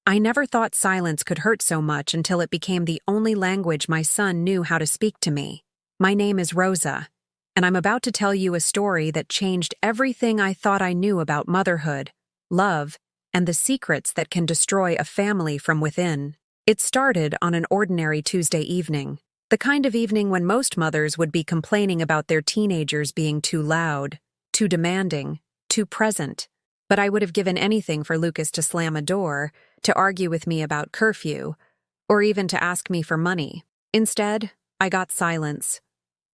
I never thought silence could hurt so much until it became the only language my son knew how to speak to me. My name is Rosa, and I'm about to tell you a story that changed everything I thought I knew about motherhood, love, and the secrets that can destroy a family from within. It started on an ordinary Tuesday evening, the kind of evening when most mothers would be complaining about their teenagers being too loud, too demanding, too present. But I would have given anything for Lucas to slam a door, to argue with me about curfew, or even to ask me for money. Instead, I got silence.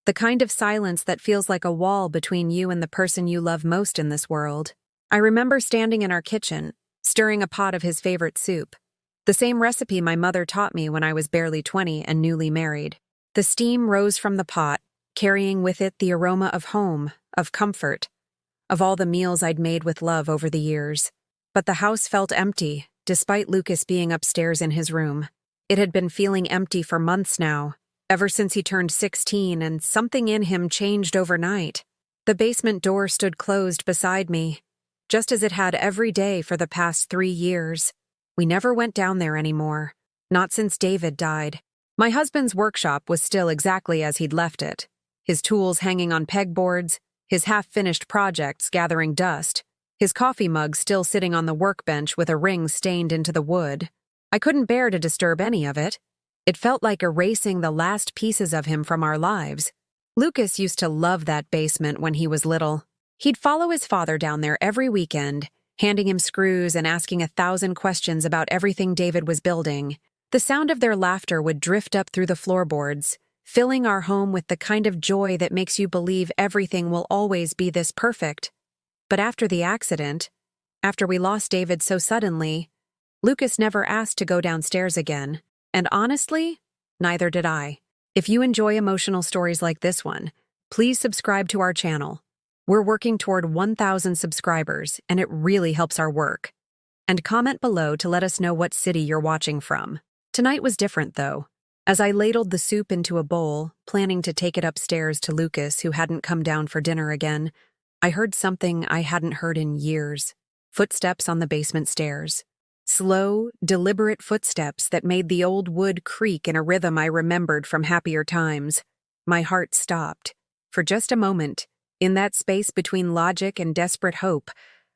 The kind of silence that feels like a wall between you and the person you love most in this world. I remember standing in our kitchen, stirring a pot of his favorite soup. The same recipe my mother taught me when I was barely 20 and newly married. The steam rose from the pot, carrying with it the aroma of home, of comfort, of all the meals I'd made with love over the years. But the house felt empty, despite Lucas being upstairs in his room. It had been feeling empty for months now, ever since he turned 16, and something in him changed overnight. The basement door stood closed beside me, just as it had every day for the past 3 years. We never went down there anymore, not since David died. My husband's workshop was still exactly as he'd left it, his tools hanging on pegboards, his half-finished projects gathering dust, his coffee mug still sitting on the workbench with a ring stained into the wood. I couldn't bear to disturb any of it. It felt like erasing the last pieces of him from our lives. Lucas used to love that basement when he was little. He'd follow his father down there every weekend, handing him screws and asking 1,000 questions about everything David was building. The sound of their laughter would drift up through the floorboards, filling our home with the kind of joy that makes you believe everything will always be this perfect. But after the accident, after we lost David so suddenly, Lucas never asked to go downstairs again. And honestly, neither did I. If you enjoy emotional stories like this one, please subscribe to our channel. We're working toward 1,000 subscribers, and it really helps our work. And comment below to let us know what city you're watching from. Tonight was different, though. As I ladled the soup into a bowl, planning to take it upstairs to Lucas, who hadn't come down for dinner again, I heard something I hadn't heard in years. Footsteps on the basement stairs. Slow, deliberate footsteps that made the old wood creak in a rhythm I remembered from happier times. My heart stopped. For just a moment, in that space between logic and desperate hope,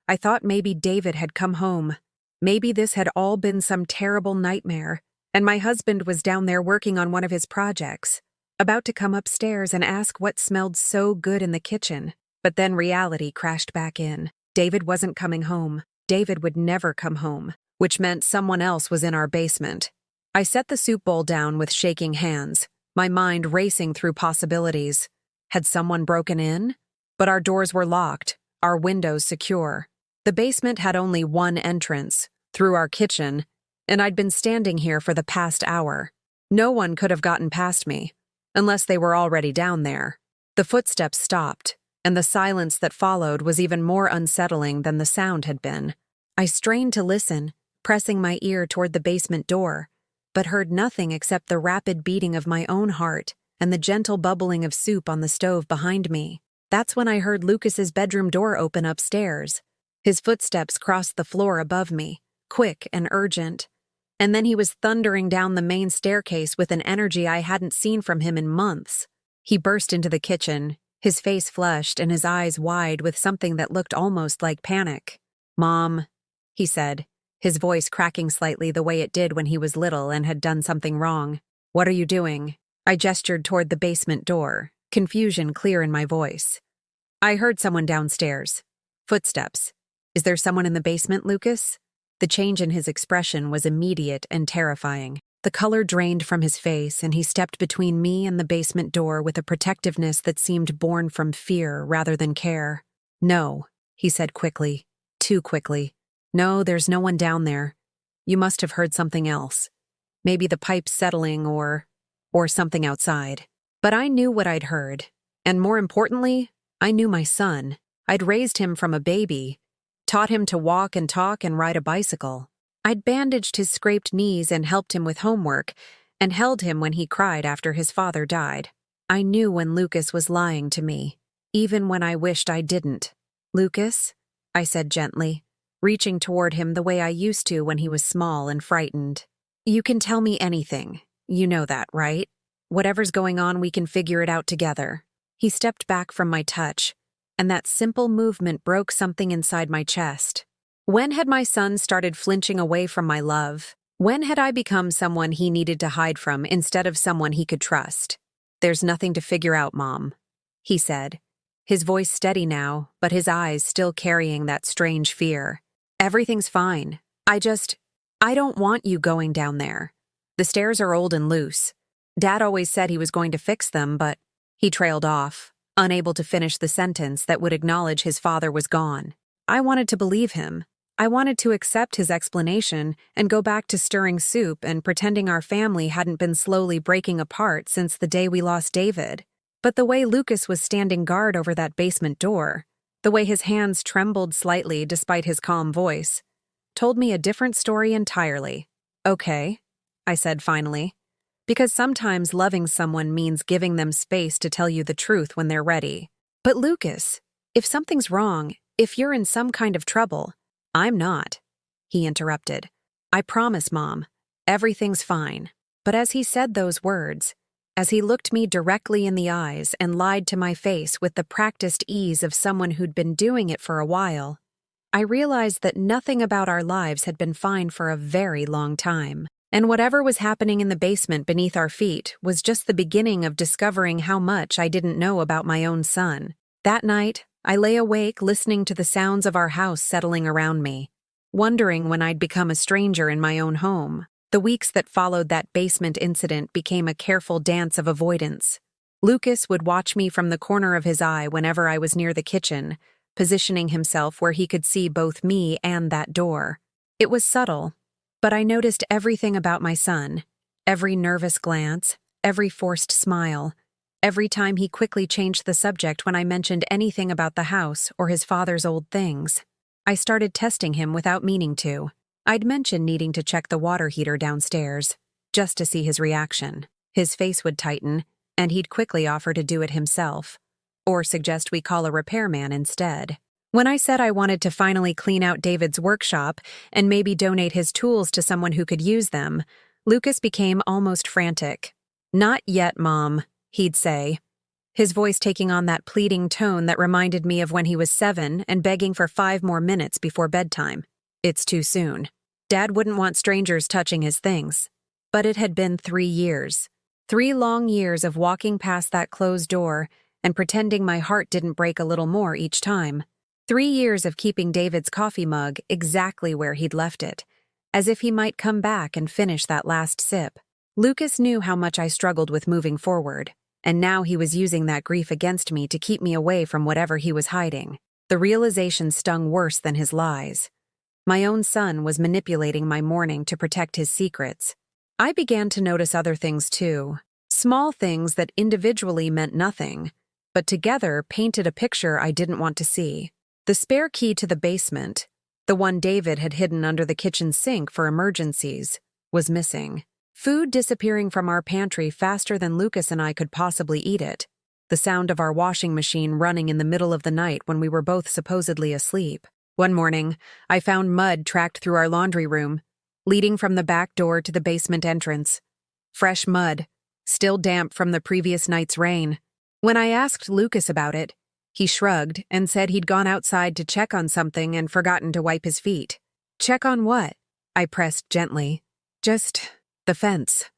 I thought maybe David had come home. Maybe this had all been some terrible nightmare, and my husband was down there working on one of his projects, about to come upstairs and ask what smelled so good in the kitchen. But then reality crashed back in. David wasn't coming home. David would never come home, which meant someone else was in our basement. I set the soup bowl down with shaking hands, my mind racing through possibilities. Had someone broken in? But our doors were locked, our windows secure. The basement had only one entrance, through our kitchen, and I'd been standing here for the past hour. No one could have gotten past me, unless they were already down there. The footsteps stopped, and the silence that followed was even more unsettling than the sound had been. I strained to listen, pressing my ear toward the basement door, but heard nothing except the rapid beating of my own heart and the gentle bubbling of soup on the stove behind me. That's when I heard Lucas's bedroom door open upstairs. His footsteps crossed the floor above me, quick and urgent, and then he was thundering down the main staircase with an energy I hadn't seen from him in months. He burst into the kitchen, his face flushed and his eyes wide with something that looked almost like panic. "Mom," he said, his voice cracking slightly the way it did when he was little and had done something wrong. "What are you doing?" I gestured toward the basement door, confusion clear in my voice. "I heard someone downstairs. Footsteps. Is there someone in the basement, Lucas?" The change in his expression was immediate and terrifying. The color drained from his face, and he stepped between me and the basement door with a protectiveness that seemed born from fear rather than care. "No," he said quickly, too quickly. "No, there's no one down there. You must have heard something else. Maybe the pipes settling or something outside." But I knew what I'd heard, and more importantly, I knew my son. I'd raised him from a baby, taught him to walk and talk and ride a bicycle. I'd bandaged his scraped knees and helped him with homework, and held him when he cried after his father died. I knew when Lucas was lying to me, even when I wished I didn't. "Lucas," I said gently, reaching toward him the way I used to when he was small and frightened. "You can tell me anything. You know that, right? Whatever's going on, we can figure it out together." He stepped back from my touch, and that simple movement broke something inside my chest. When had my son started flinching away from my love? When had I become someone he needed to hide from instead of someone he could trust? "There's nothing to figure out, Mom," he said, his voice steady now, but his eyes still carrying that strange fear. "Everything's fine. I don't want you going down there. The stairs are old and loose. Dad always said he was going to fix them, but—" He trailed off, unable to finish the sentence that would acknowledge his father was gone. I wanted to believe him. I wanted to accept his explanation and go back to stirring soup and pretending our family hadn't been slowly breaking apart since the day we lost David. But the way Lucas was standing guard over that basement door, the way his hands trembled slightly despite his calm voice, told me a different story entirely. "Okay," I said finally, because sometimes loving someone means giving them space to tell you the truth when they're ready. "But Lucas, if something's wrong, if you're in some kind of trouble—" "I'm not," he interrupted. "I promise, Mom, everything's fine." But as he said those words, as he looked me directly in the eyes and lied to my face with the practiced ease of someone who'd been doing it for a while, I realized that nothing about our lives had been fine for a very long time. And whatever was happening in the basement beneath our feet was just the beginning of discovering how much I didn't know about my own son. That night, I lay awake listening to the sounds of our house settling around me, wondering when I'd become a stranger in my own home. The weeks that followed that basement incident became a careful dance of avoidance. Lucas would watch me from the corner of his eye whenever I was near the kitchen, positioning himself where he could see both me and that door. It was subtle, but I noticed everything about my son, every nervous glance, every forced smile, every time he quickly changed the subject when I mentioned anything about the house or his father's old things. I started testing him without meaning to. I'd mentioned needing to check the water heater downstairs, just to see his reaction. His face would tighten, and he'd quickly offer to do it himself, or suggest we call a repairman instead. When I said I wanted to finally clean out David's workshop and maybe donate his tools to someone who could use them, Lucas became almost frantic. "Not yet, Mom," he'd say, his voice taking on that pleading tone that reminded me of when he was 7 and begging for 5 more minutes before bedtime. "It's too soon." Dad wouldn't want strangers touching his things. But it had been 3 years. 3 long years of walking past that closed door and pretending my heart didn't break a little more each time. 3 years of keeping David's coffee mug exactly where he'd left it, as if he might come back and finish that last sip. Lucas knew how much I struggled with moving forward, and now he was using that grief against me to keep me away from whatever he was hiding. The realization stung worse than his lies. My own son was manipulating my mourning to protect his secrets. I began to notice other things too, small things that individually meant nothing, but together painted a picture I didn't want to see. The spare key to the basement, the one David had hidden under the kitchen sink for emergencies, was missing. Food disappearing from our pantry faster than Lucas and I could possibly eat it. The sound of our washing machine running in the middle of the night when we were both supposedly asleep. One morning, I found mud tracked through our laundry room, leading from the back door to the basement entrance. Fresh mud, still damp from the previous night's rain. When I asked Lucas about it, he shrugged and said he'd gone outside to check on something and forgotten to wipe his feet. "Check on what?" I pressed gently. "Just the fence."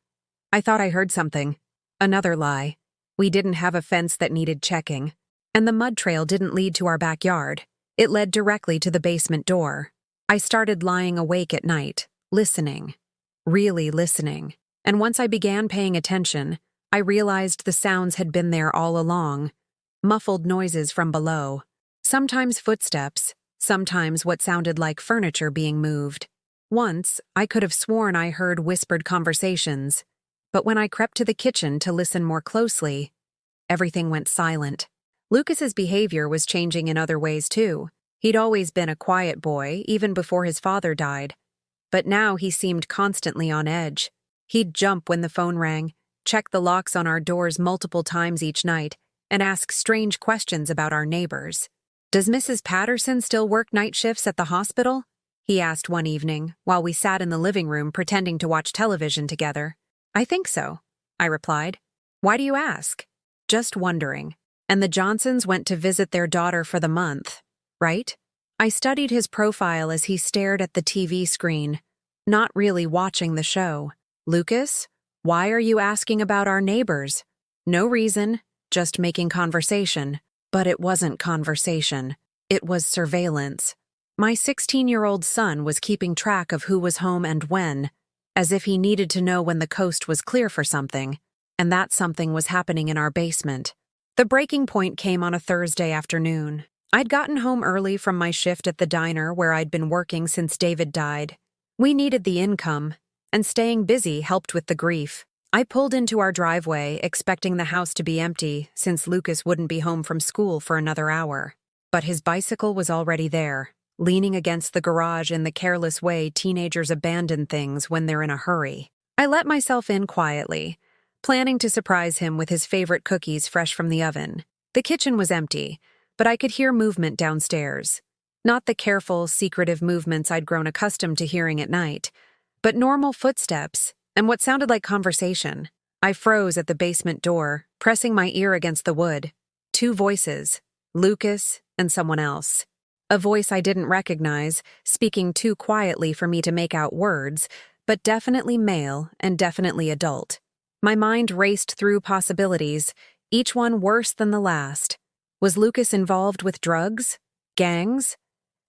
I thought I heard something. Another lie. We didn't have a fence that needed checking. And the mud trail didn't lead to our backyard. It led directly to the basement door. I started lying awake at night, listening. Really listening. And once I began paying attention, I realized the sounds had been there all along. Muffled noises from below. Sometimes footsteps, sometimes what sounded like furniture being moved. Once, I could have sworn I heard whispered conversations, but when I crept to the kitchen to listen more closely, everything went silent. Lucas's behavior was changing in other ways too. He'd always been a quiet boy, even before his father died, but now he seemed constantly on edge. He'd jump when the phone rang, check the locks on our doors multiple times each night, and ask strange questions about our neighbors. "Does Mrs. Patterson still work night shifts at the hospital?" he asked one evening while we sat in the living room pretending to watch television together. I think so, I replied. Why do you ask? Just wondering. And the Johnsons went to visit their daughter for the month, right? I studied his profile as he stared at the TV screen, not really watching the show. Lucas, why are you asking about our neighbors? No reason, just making conversation. But it wasn't conversation. It was surveillance. My 16-year-old son was keeping track of who was home and when, as if he needed to know when the coast was clear for something, and that something was happening in our basement. The breaking point came on a Thursday afternoon. I'd gotten home early from my shift at the diner where I'd been working since David died. We needed the income, and staying busy helped with the grief. I pulled into our driveway, expecting the house to be empty since Lucas wouldn't be home from school for another hour. But his bicycle was already there, leaning against the garage in the careless way teenagers abandon things when they're in a hurry. I let myself in quietly, planning to surprise him with his favorite cookies fresh from the oven. The kitchen was empty, but I could hear movement downstairs. Not the careful, secretive movements I'd grown accustomed to hearing at night, but normal footsteps and what sounded like conversation. I froze at the basement door, pressing my ear against the wood. Two voices, Lucas and someone else. A voice I didn't recognize, speaking too quietly for me to make out words, but definitely male and definitely adult. My mind raced through possibilities, each one worse than the last. Was Lucas involved with drugs? Gangs?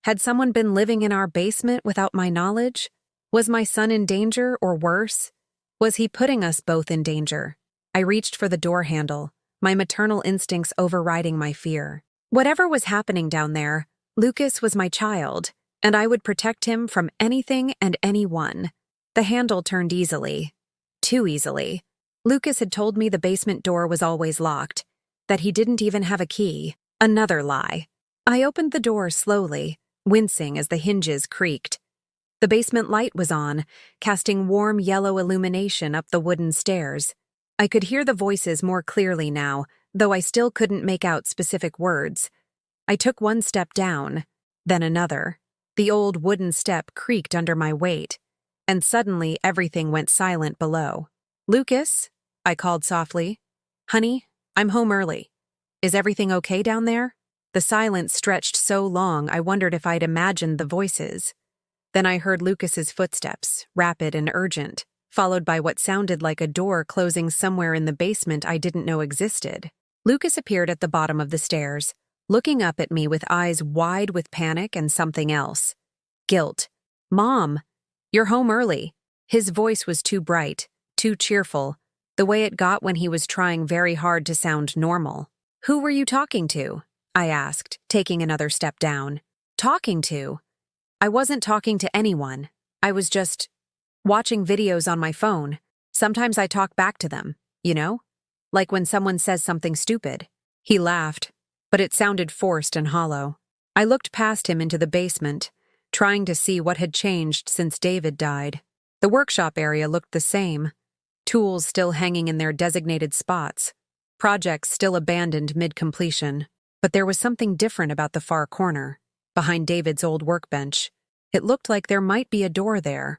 Had someone been living in our basement without my knowledge? Was my son in danger or worse? Was he putting us both in danger? I reached for the door handle, my maternal instincts overriding my fear. Whatever was happening down there, Lucas was my child, and I would protect him from anything and anyone. The handle turned easily. Too easily. Lucas had told me the basement door was always locked, that he didn't even have a key. Another lie. I opened the door slowly, wincing as the hinges creaked. The basement light was on, casting warm yellow illumination up the wooden stairs. I could hear the voices more clearly now, though I still couldn't make out specific words. I took one step down, then another. The old wooden step creaked under my weight, and suddenly everything went silent below. Lucas, I called softly. Honey, I'm home early. Is everything okay down there? The silence stretched so long I wondered if I'd imagined the voices. Then I heard Lucas's footsteps, rapid and urgent, followed by what sounded like a door closing somewhere in the basement I didn't know existed. Lucas appeared at the bottom of the stairs, looking up at me with eyes wide with panic and something else. Guilt. Mom, you're home early. His voice was too bright, too cheerful, the way it got when he was trying very hard to sound normal. Who were you talking to? I asked, taking another step down. Talking to? I wasn't talking to anyone. I was just watching videos on my phone. Sometimes I talk back to them, you know? Like when someone says something stupid. He laughed, but it sounded forced and hollow. I looked past him into the basement, trying to see what had changed since David died. The workshop area looked the same, tools still hanging in their designated spots, projects still abandoned mid-completion. But there was something different about the far corner, behind David's old workbench. It looked like there might be a door there,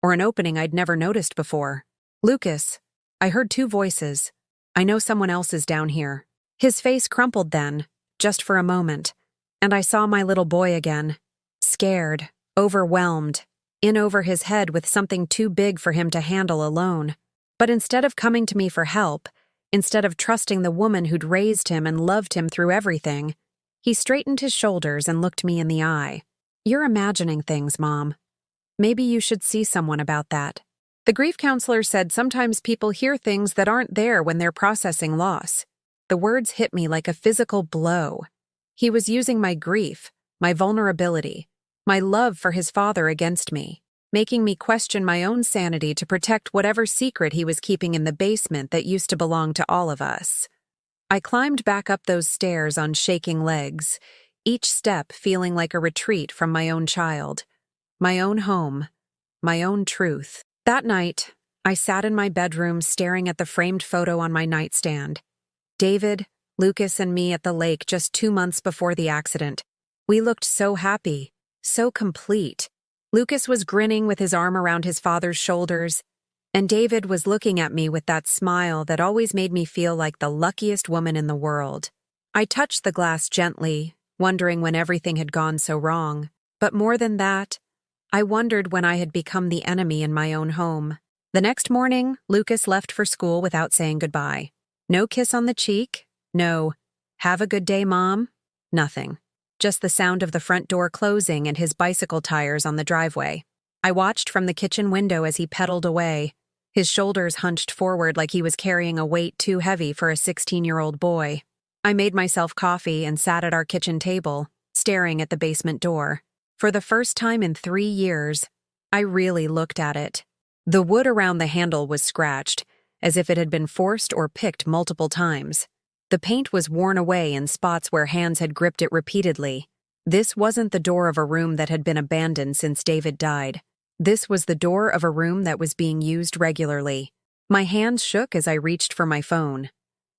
or an opening I'd never noticed before. Lucas, I heard two voices. I know someone else is down here. His face crumpled then, just for a moment, and I saw my little boy again. Scared, overwhelmed, in over his head with something too big for him to handle alone. But instead of coming to me for help, instead of trusting the woman who'd raised him and loved him through everything, he straightened his shoulders and looked me in the eye. You're imagining things, Mom. Maybe you should see someone about that. The grief counselor said sometimes people hear things that aren't there when they're processing loss. The words hit me like a physical blow. He was using my grief, my vulnerability, my love for his father against me, making me question my own sanity to protect whatever secret he was keeping in the basement that used to belong to all of us. I climbed back up those stairs on shaking legs, each step feeling like a retreat from my own child, my own home, my own truth. That night, I sat in my bedroom staring at the framed photo on my nightstand. David, Lucas, and me at the lake just 2 months before the accident. We looked so happy, so complete. Lucas was grinning with his arm around his father's shoulders, and David was looking at me with that smile that always made me feel like the luckiest woman in the world. I touched the glass gently, wondering when everything had gone so wrong. But more than that, I wondered when I had become the enemy in my own home. The next morning, Lucas left for school without saying goodbye. No kiss on the cheek, no "Have a good day, Mom," nothing. Just the sound of the front door closing and his bicycle tires on the driveway. I watched from the kitchen window as he pedaled away, his shoulders hunched forward like he was carrying a weight too heavy for a 16-year-old boy. I made myself coffee and sat at our kitchen table, staring at the basement door. For the first time in 3 years, I really looked at it. The wood around the handle was scratched, as if it had been forced or picked multiple times. The paint was worn away in spots where hands had gripped it repeatedly. This wasn't the door of a room that had been abandoned since David died. This was the door of a room that was being used regularly. My hands shook as I reached for my phone.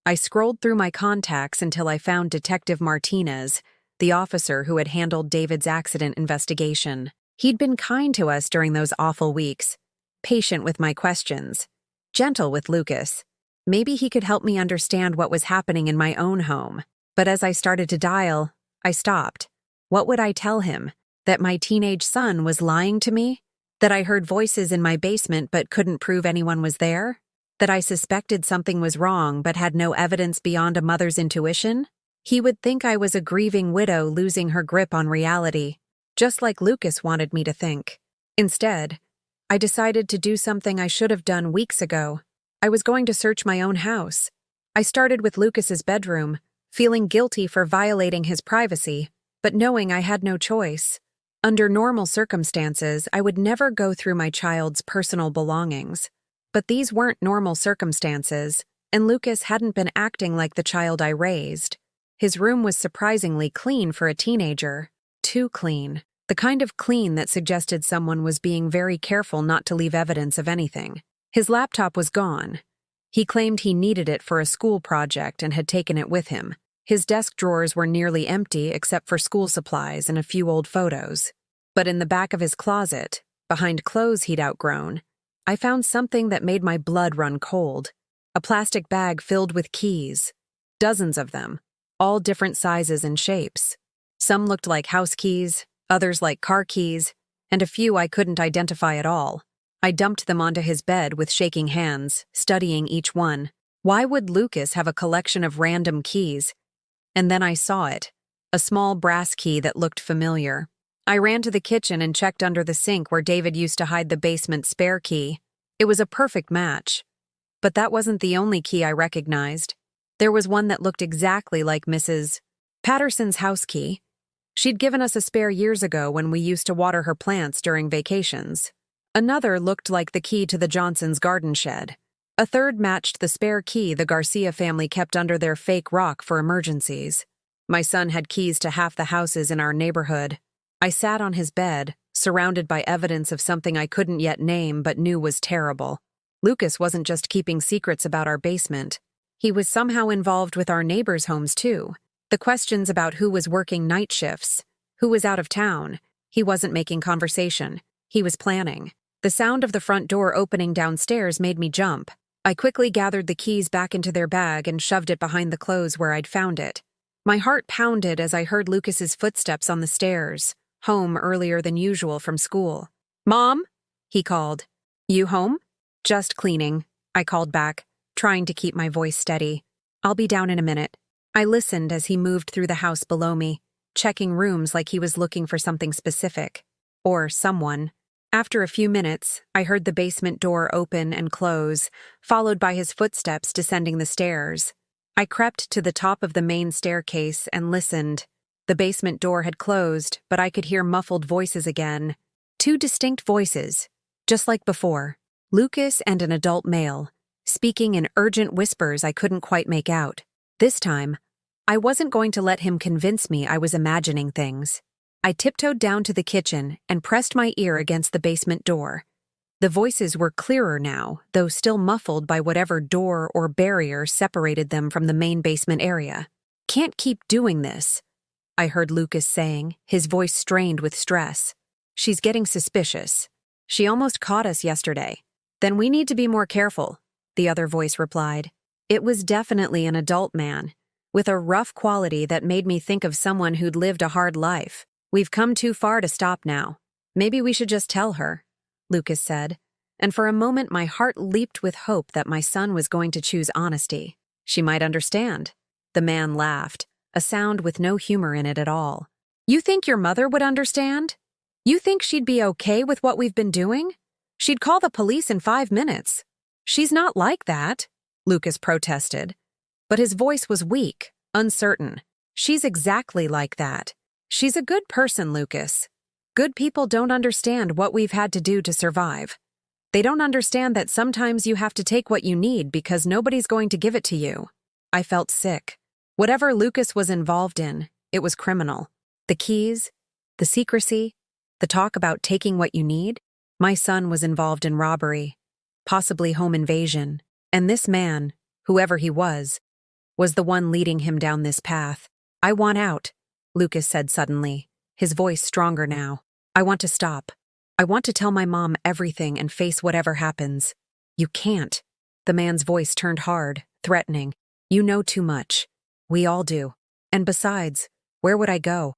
I scrolled through my contacts until I found Detective Martinez, the officer who had handled David's accident investigation. He'd been kind to us during those awful weeks, patient with my questions, gentle with Lucas. Maybe he could help me understand what was happening in my own home. But as I started to dial, I stopped. What would I tell him? That my teenage son was lying to me? That I heard voices in my basement but couldn't prove anyone was there? That I suspected something was wrong but had no evidence beyond a mother's intuition? He would think I was a grieving widow losing her grip on reality, just like Lucas wanted me to think. Instead, I decided to do something I should have done weeks ago. I was going to search my own house. I started with Lucas's bedroom, feeling guilty for violating his privacy, but knowing I had no choice. Under normal circumstances, I would never go through my child's personal belongings. But these weren't normal circumstances, and Lucas hadn't been acting like the child I raised. His room was surprisingly clean for a teenager. Too clean. The kind of clean that suggested someone was being very careful not to leave evidence of anything. His laptop was gone. He claimed he needed it for a school project and had taken it with him. His desk drawers were nearly empty except for school supplies and a few old photos. But in the back of his closet, behind clothes he'd outgrown, I found something that made my blood run cold. A plastic bag filled with keys. Dozens of them, all different sizes and shapes. Some looked like house keys, others like car keys, and a few I couldn't identify at all. I dumped them onto his bed with shaking hands, studying each one. Why would Lucas have a collection of random keys? And then I saw it, a small brass key that looked familiar. I ran to the kitchen and checked under the sink where David used to hide the basement spare key. It was a perfect match. But that wasn't the only key I recognized. There was one that looked exactly like Mrs. Patterson's house key. She'd given us a spare years ago when we used to water her plants during vacations. Another looked like the key to the Johnsons' garden shed. A third matched the spare key the Garcia family kept under their fake rock for emergencies. My son had keys to half the houses in our neighborhood. I sat on his bed, surrounded by evidence of something I couldn't yet name but knew was terrible. Lucas wasn't just keeping secrets about our basement. He was somehow involved with our neighbors' homes too. The questions about who was working night shifts, who was out of town. He wasn't making conversation. He was planning. The sound of the front door opening downstairs made me jump. I quickly gathered the keys back into their bag and shoved it behind the clothes where I'd found it. My heart pounded as I heard Lucas's footsteps on the stairs, home earlier than usual from school. "Mom?" he called. "You home?" "Just cleaning," I called back, trying to keep my voice steady. "I'll be down in a minute." I listened as he moved through the house below me, checking rooms like he was looking for something specific. Or someone. After a few minutes, I heard the basement door open and close, followed by his footsteps descending the stairs. I crept to the top of the main staircase and listened. The basement door had closed, but I could hear muffled voices again. 2 distinct voices, just like before. Lucas and an adult male, speaking in urgent whispers I couldn't quite make out. This time, I wasn't going to let him convince me I was imagining things. I tiptoed down to the kitchen and pressed my ear against the basement door. The voices were clearer now, though still muffled by whatever door or barrier separated them from the main basement area. "Can't keep doing this," I heard Lucas saying, his voice strained with stress. She's getting suspicious. She almost caught us yesterday. Then we need to be more careful, the other voice replied. It was definitely an adult man, with a rough quality that made me think of someone who'd lived a hard life. We've come too far to stop now. Maybe we should just tell her, Lucas said, and for a moment my heart leaped with hope that my son was going to choose honesty. She might understand. The man laughed, a sound with no humor in it at all. You think your mother would understand? You think she'd be okay with what we've been doing? She'd call the police in 5 minutes. She's not like that, Lucas protested. But his voice was weak, uncertain. She's exactly like that. She's a good person, Lucas. Good people don't understand what we've had to do to survive. They don't understand that sometimes you have to take what you need because nobody's going to give it to you. I felt sick. Whatever Lucas was involved in, it was criminal. The keys, the secrecy, the talk about taking what you need. My son was involved in robbery, possibly home invasion, and this man, whoever he was the one leading him down this path. I want out, Lucas said suddenly, his voice stronger now. I want to stop. I want to tell my mom everything and face whatever happens. You can't. The man's voice turned hard, threatening. You know too much. We all do. And besides, where would I go?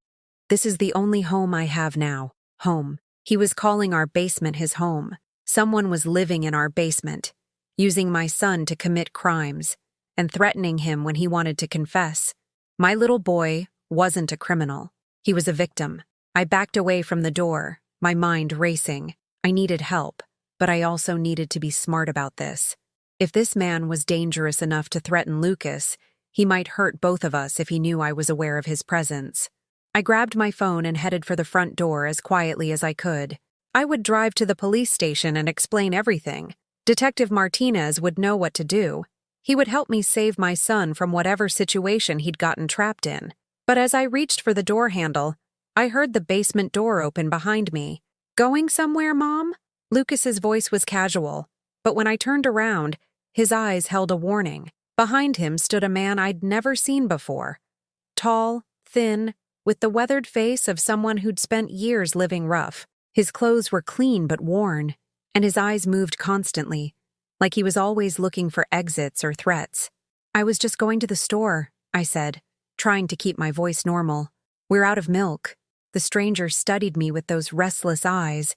This is the only home I have now. Home. He was calling our basement his home. Someone was living in our basement, using my son to commit crimes, and threatening him when he wanted to confess. My little boy wasn't a criminal. He was a victim. I backed away from the door, my mind racing. I needed help, but I also needed to be smart about this. If this man was dangerous enough to threaten Lucas, he might hurt both of us if he knew I was aware of his presence. I grabbed my phone and headed for the front door as quietly as I could. I would drive to the police station and explain everything. Detective Martinez would know what to do. He would help me save my son from whatever situation he'd gotten trapped in. But as I reached for the door handle, I heard the basement door open behind me. Going somewhere, Mom? Lucas's voice was casual, but when I turned around, his eyes held a warning. Behind him stood a man I'd never seen before. Tall, thin, with the weathered face of someone who'd spent years living rough. His clothes were clean but worn, and his eyes moved constantly, like he was always looking for exits or threats. I was just going to the store, I said, trying to keep my voice normal. We're out of milk. The stranger studied me with those restless eyes,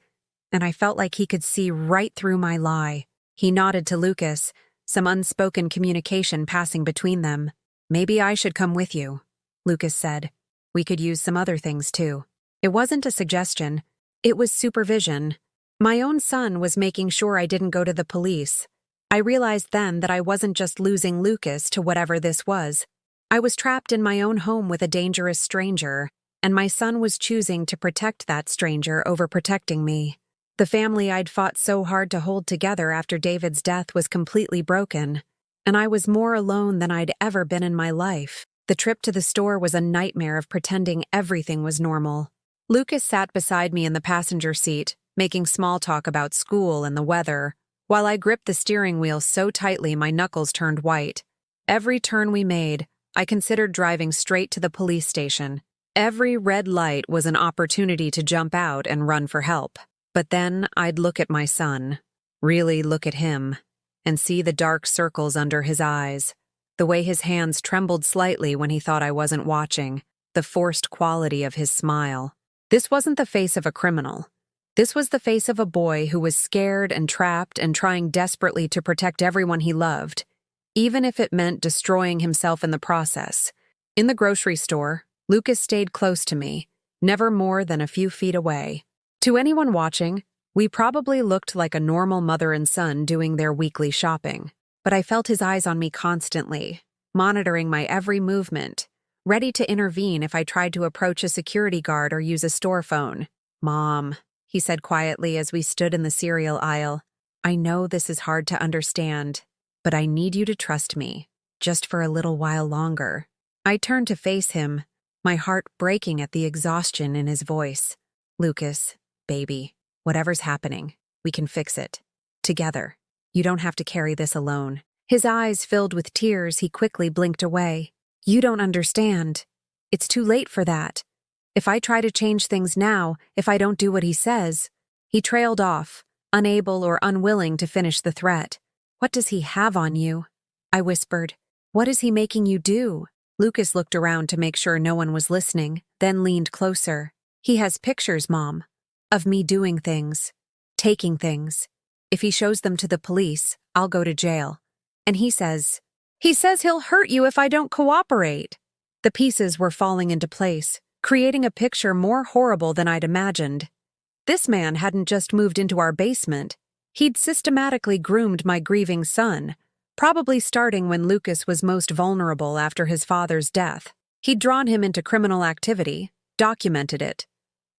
and I felt like he could see right through my lie. He nodded to Lucas, some unspoken communication passing between them. Maybe I should come with you, Lucas said. We could use some other things too. It wasn't a suggestion. It was supervision. My own son was making sure I didn't go to the police. I realized then that I wasn't just losing Lucas to whatever this was. I was trapped in my own home with a dangerous stranger, and my son was choosing to protect that stranger over protecting me. The family I'd fought so hard to hold together after David's death was completely broken, and I was more alone than I'd ever been in my life. The trip to the store was a nightmare of pretending everything was normal. Lucas sat beside me in the passenger seat, making small talk about school and the weather, while I gripped the steering wheel so tightly my knuckles turned white. Every turn we made, I considered driving straight to the police station. Every red light was an opportunity to jump out and run for help. But then I'd look at my son, really look at him, and see the dark circles under his eyes, the way his hands trembled slightly when he thought I wasn't watching, the forced quality of his smile. This wasn't the face of a criminal. This was the face of a boy who was scared and trapped and trying desperately to protect everyone he loved, even if it meant destroying himself in the process. In the grocery store, Lucas stayed close to me, never more than a few feet away. To anyone watching, we probably looked like a normal mother and son doing their weekly shopping. But I felt his eyes on me constantly, monitoring my every movement, ready to intervene if I tried to approach a security guard or use a store phone. Mom, he said quietly as we stood in the cereal aisle, I know this is hard to understand, but I need you to trust me, just for a little while longer. I turned to face him, my heart breaking at the exhaustion in his voice. Lucas, baby, whatever's happening, we can fix it. Together. You don't have to carry this alone. His eyes filled with tears, he quickly blinked away. You don't understand. It's too late for that. If I try to change things now, if I don't do what he says. He trailed off, unable or unwilling to finish the threat. What does he have on you? I whispered. What is he making you do? Lucas looked around to make sure no one was listening, then leaned closer. He has pictures, Mom, of me doing things, taking things. If he shows them to the police, I'll go to jail. And he says he'll hurt you if I don't cooperate. The pieces were falling into place, creating a picture more horrible than I'd imagined. This man hadn't just moved into our basement. He'd systematically groomed my grieving son, probably starting when Lucas was most vulnerable after his father's death. He'd drawn him into criminal activity, documented it,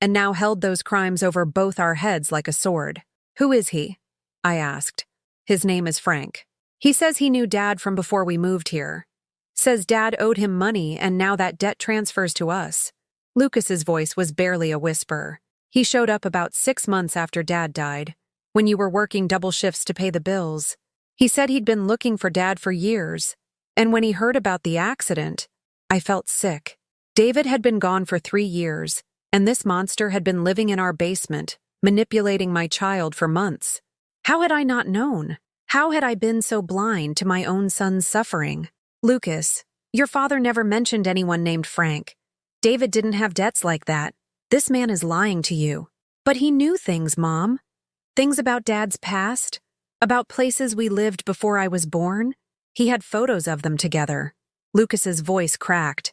and now held those crimes over both our heads like a sword. Who is he? I asked. His name is Frank. He says he knew Dad from before we moved here. Says Dad owed him money and now that debt transfers to us. Lucas's voice was barely a whisper. He showed up about 6 months after Dad died, when you were working double shifts to pay the bills. He said he'd been looking for Dad for years, and when he heard about the accident, I felt sick. David had been gone for 3 years, and this monster had been living in our basement, manipulating my child for months. How had I not known? How had I been so blind to my own son's suffering? Lucas, your father never mentioned anyone named Frank. David didn't have debts like that. This man is lying to you. But he knew things, Mom. Things about Dad's past, about places we lived before I was born. He had photos of them together. Lucas's voice cracked.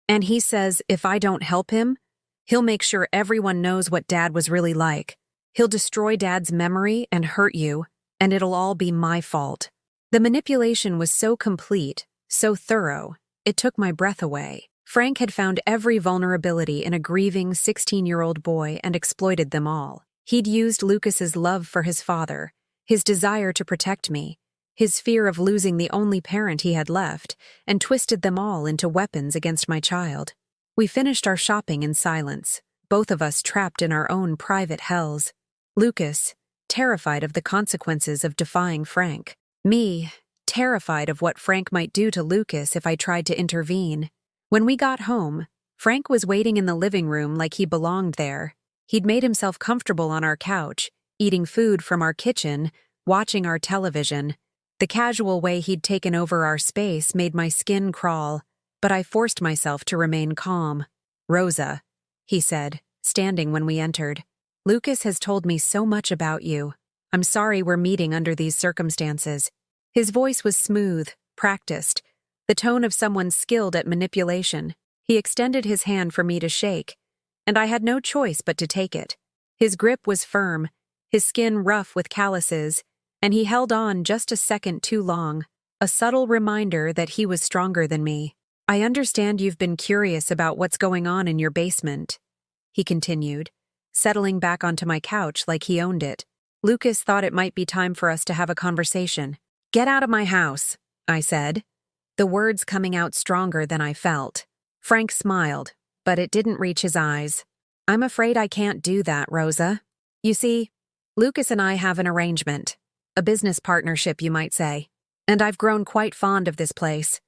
And he says if I don't help him, he'll make sure everyone knows what Dad was really like. He'll destroy Dad's memory and hurt you, and it'll all be my fault. The manipulation was so complete, so thorough, it took my breath away. Frank had found every vulnerability in a grieving 16-year-old boy and exploited them all. He'd used Lucas's love for his father, his desire to protect me, his fear of losing the only parent he had left, and twisted them all into weapons against my child. We finished our shopping in silence, both of us trapped in our own private hells. Lucas, terrified of the consequences of defying Frank. Me, terrified of what Frank might do to Lucas if I tried to intervene. When we got home, Frank was waiting in the living room like he belonged there. He'd made himself comfortable on our couch, eating food from our kitchen, watching our television. The casual way he'd taken over our space made my skin crawl, but I forced myself to remain calm. Rosa, he said, standing when we entered. Lucas has told me so much about you. I'm sorry we're meeting under these circumstances. His voice was smooth, practiced, the tone of someone skilled at manipulation. He extended his hand for me to shake, and I had no choice but to take it. His grip was firm, his skin rough with calluses, and he held on just a second too long, a subtle reminder that he was stronger than me. I understand you've been curious about what's going on in your basement, he continued, settling back onto my couch like he owned it. Lucas thought it might be time for us to have a conversation. Get out of my house, I said, the words coming out stronger than I felt. Frank smiled, but it didn't reach his eyes. I'm afraid I can't do that, Rosa. You see, Lucas and I have an arrangement, a business partnership, you might say, and I've grown quite fond of this place.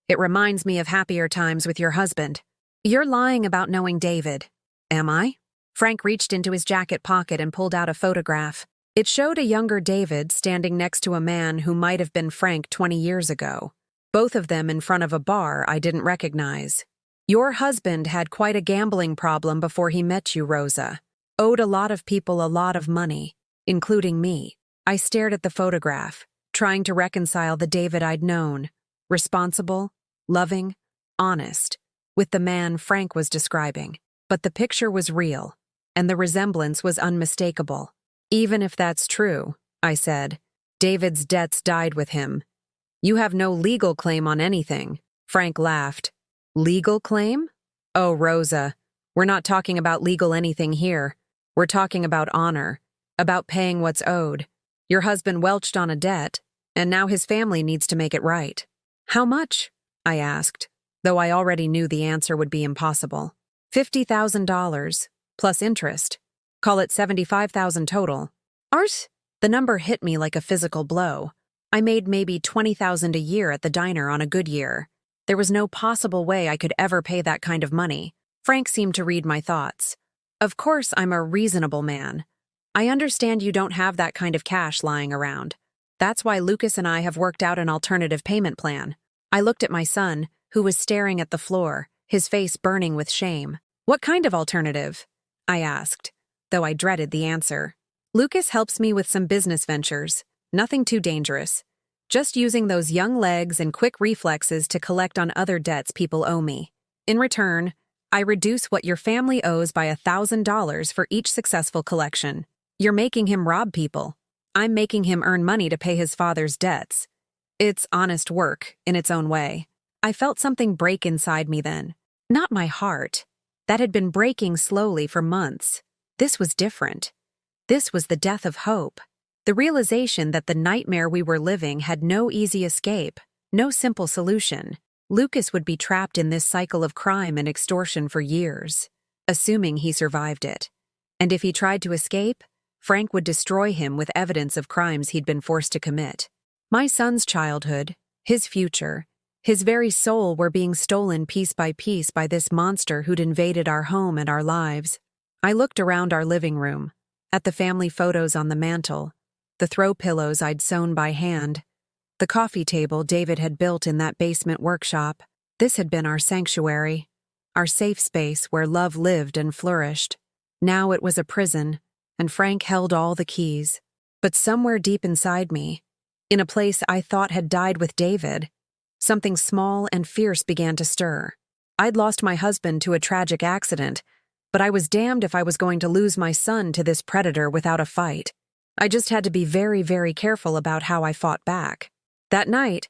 It reminds me of happier times with your husband. You're lying about knowing David. Am I? Frank reached into his jacket pocket and pulled out a photograph. It showed a younger David standing next to a man who might have been Frank 20 years ago, both of them in front of a bar I didn't recognize. Your husband had quite a gambling problem before he met you, Rosa. Owed a lot of people a lot of money, including me. I stared at the photograph, trying to reconcile the David I'd known, responsible, loving, honest, with the man Frank was describing. But the picture was real, and the resemblance was unmistakable. Even if that's true, I said, David's debts died with him. You have no legal claim on anything. Frank laughed. Legal claim? Oh, Rosa, we're not talking about legal anything here. We're talking about honor, about paying what's owed. Your husband welched on a debt, and now his family needs to make it right. How much? I asked, though I already knew the answer would be impossible. $50,000, plus interest. Call it $75,000 total. Art? The number hit me like a physical blow. I made maybe $20,000 a year at the diner on a good year. There was no possible way I could ever pay that kind of money. Frank seemed to read my thoughts. Of course, I'm a reasonable man. I understand you don't have that kind of cash lying around. That's why Lucas and I have worked out an alternative payment plan. I looked at my son, who was staring at the floor, his face burning with shame. What kind of alternative? I asked, though I dreaded the answer. Lucas helps me with some business ventures. Nothing too dangerous. Just using those young legs and quick reflexes to collect on other debts people owe me. In return, I reduce what your family owes by $1,000 for each successful collection. You're making him rob people. I'm making him earn money to pay his father's debts. It's honest work, in its own way. I felt something break inside me then. Not my heart. That had been breaking slowly for months. This was different. This was the death of hope. The realization that the nightmare we were living had no easy escape, no simple solution. Lucas would be trapped in this cycle of crime and extortion for years, assuming he survived it. And if he tried to escape, Frank would destroy him with evidence of crimes he'd been forced to commit. My son's childhood, his future, his very soul were being stolen piece by piece by this monster who'd invaded our home and our lives. I looked around our living room, at the family photos on the mantel, the throw pillows I'd sewn by hand, the coffee table David had built in that basement workshop. This had been our sanctuary, our safe space where love lived and flourished. Now it was a prison, and Frank held all the keys. But somewhere deep inside me, in a place I thought had died with David, something small and fierce began to stir. I'd lost my husband to a tragic accident, but I was damned if I was going to lose my son to this predator without a fight. I just had to be very, very careful about how I fought back. That night,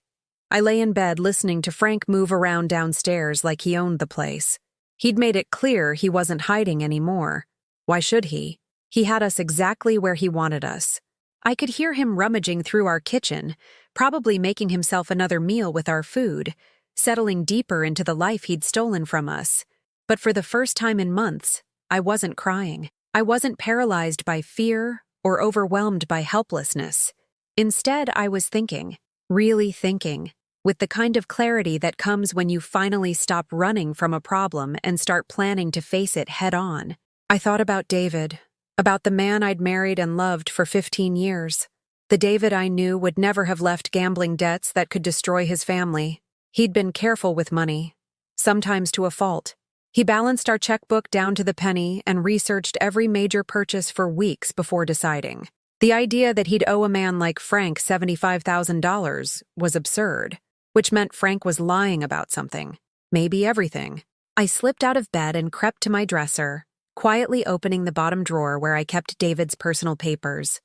I lay in bed listening to Frank move around downstairs like he owned the place. He'd made it clear he wasn't hiding anymore. Why should he? He had us exactly where he wanted us. I could hear him rummaging through our kitchen, probably making himself another meal with our food, settling deeper into the life he'd stolen from us. But for the first time in months, I wasn't crying. I wasn't paralyzed by fear or overwhelmed by helplessness. Instead, I was thinking, really thinking, with the kind of clarity that comes when you finally stop running from a problem and start planning to face it head on. I thought about David, about the man I'd married and loved for 15 years. The David I knew would never have left gambling debts that could destroy his family. He'd been careful with money, sometimes to a fault. He balanced our checkbook down to the penny and researched every major purchase for weeks before deciding. The idea that he'd owe a man like Frank $75,000 was absurd, which meant Frank was lying about something, maybe everything. I slipped out of bed and crept to my dresser, quietly opening the bottom drawer where I kept David's personal papers.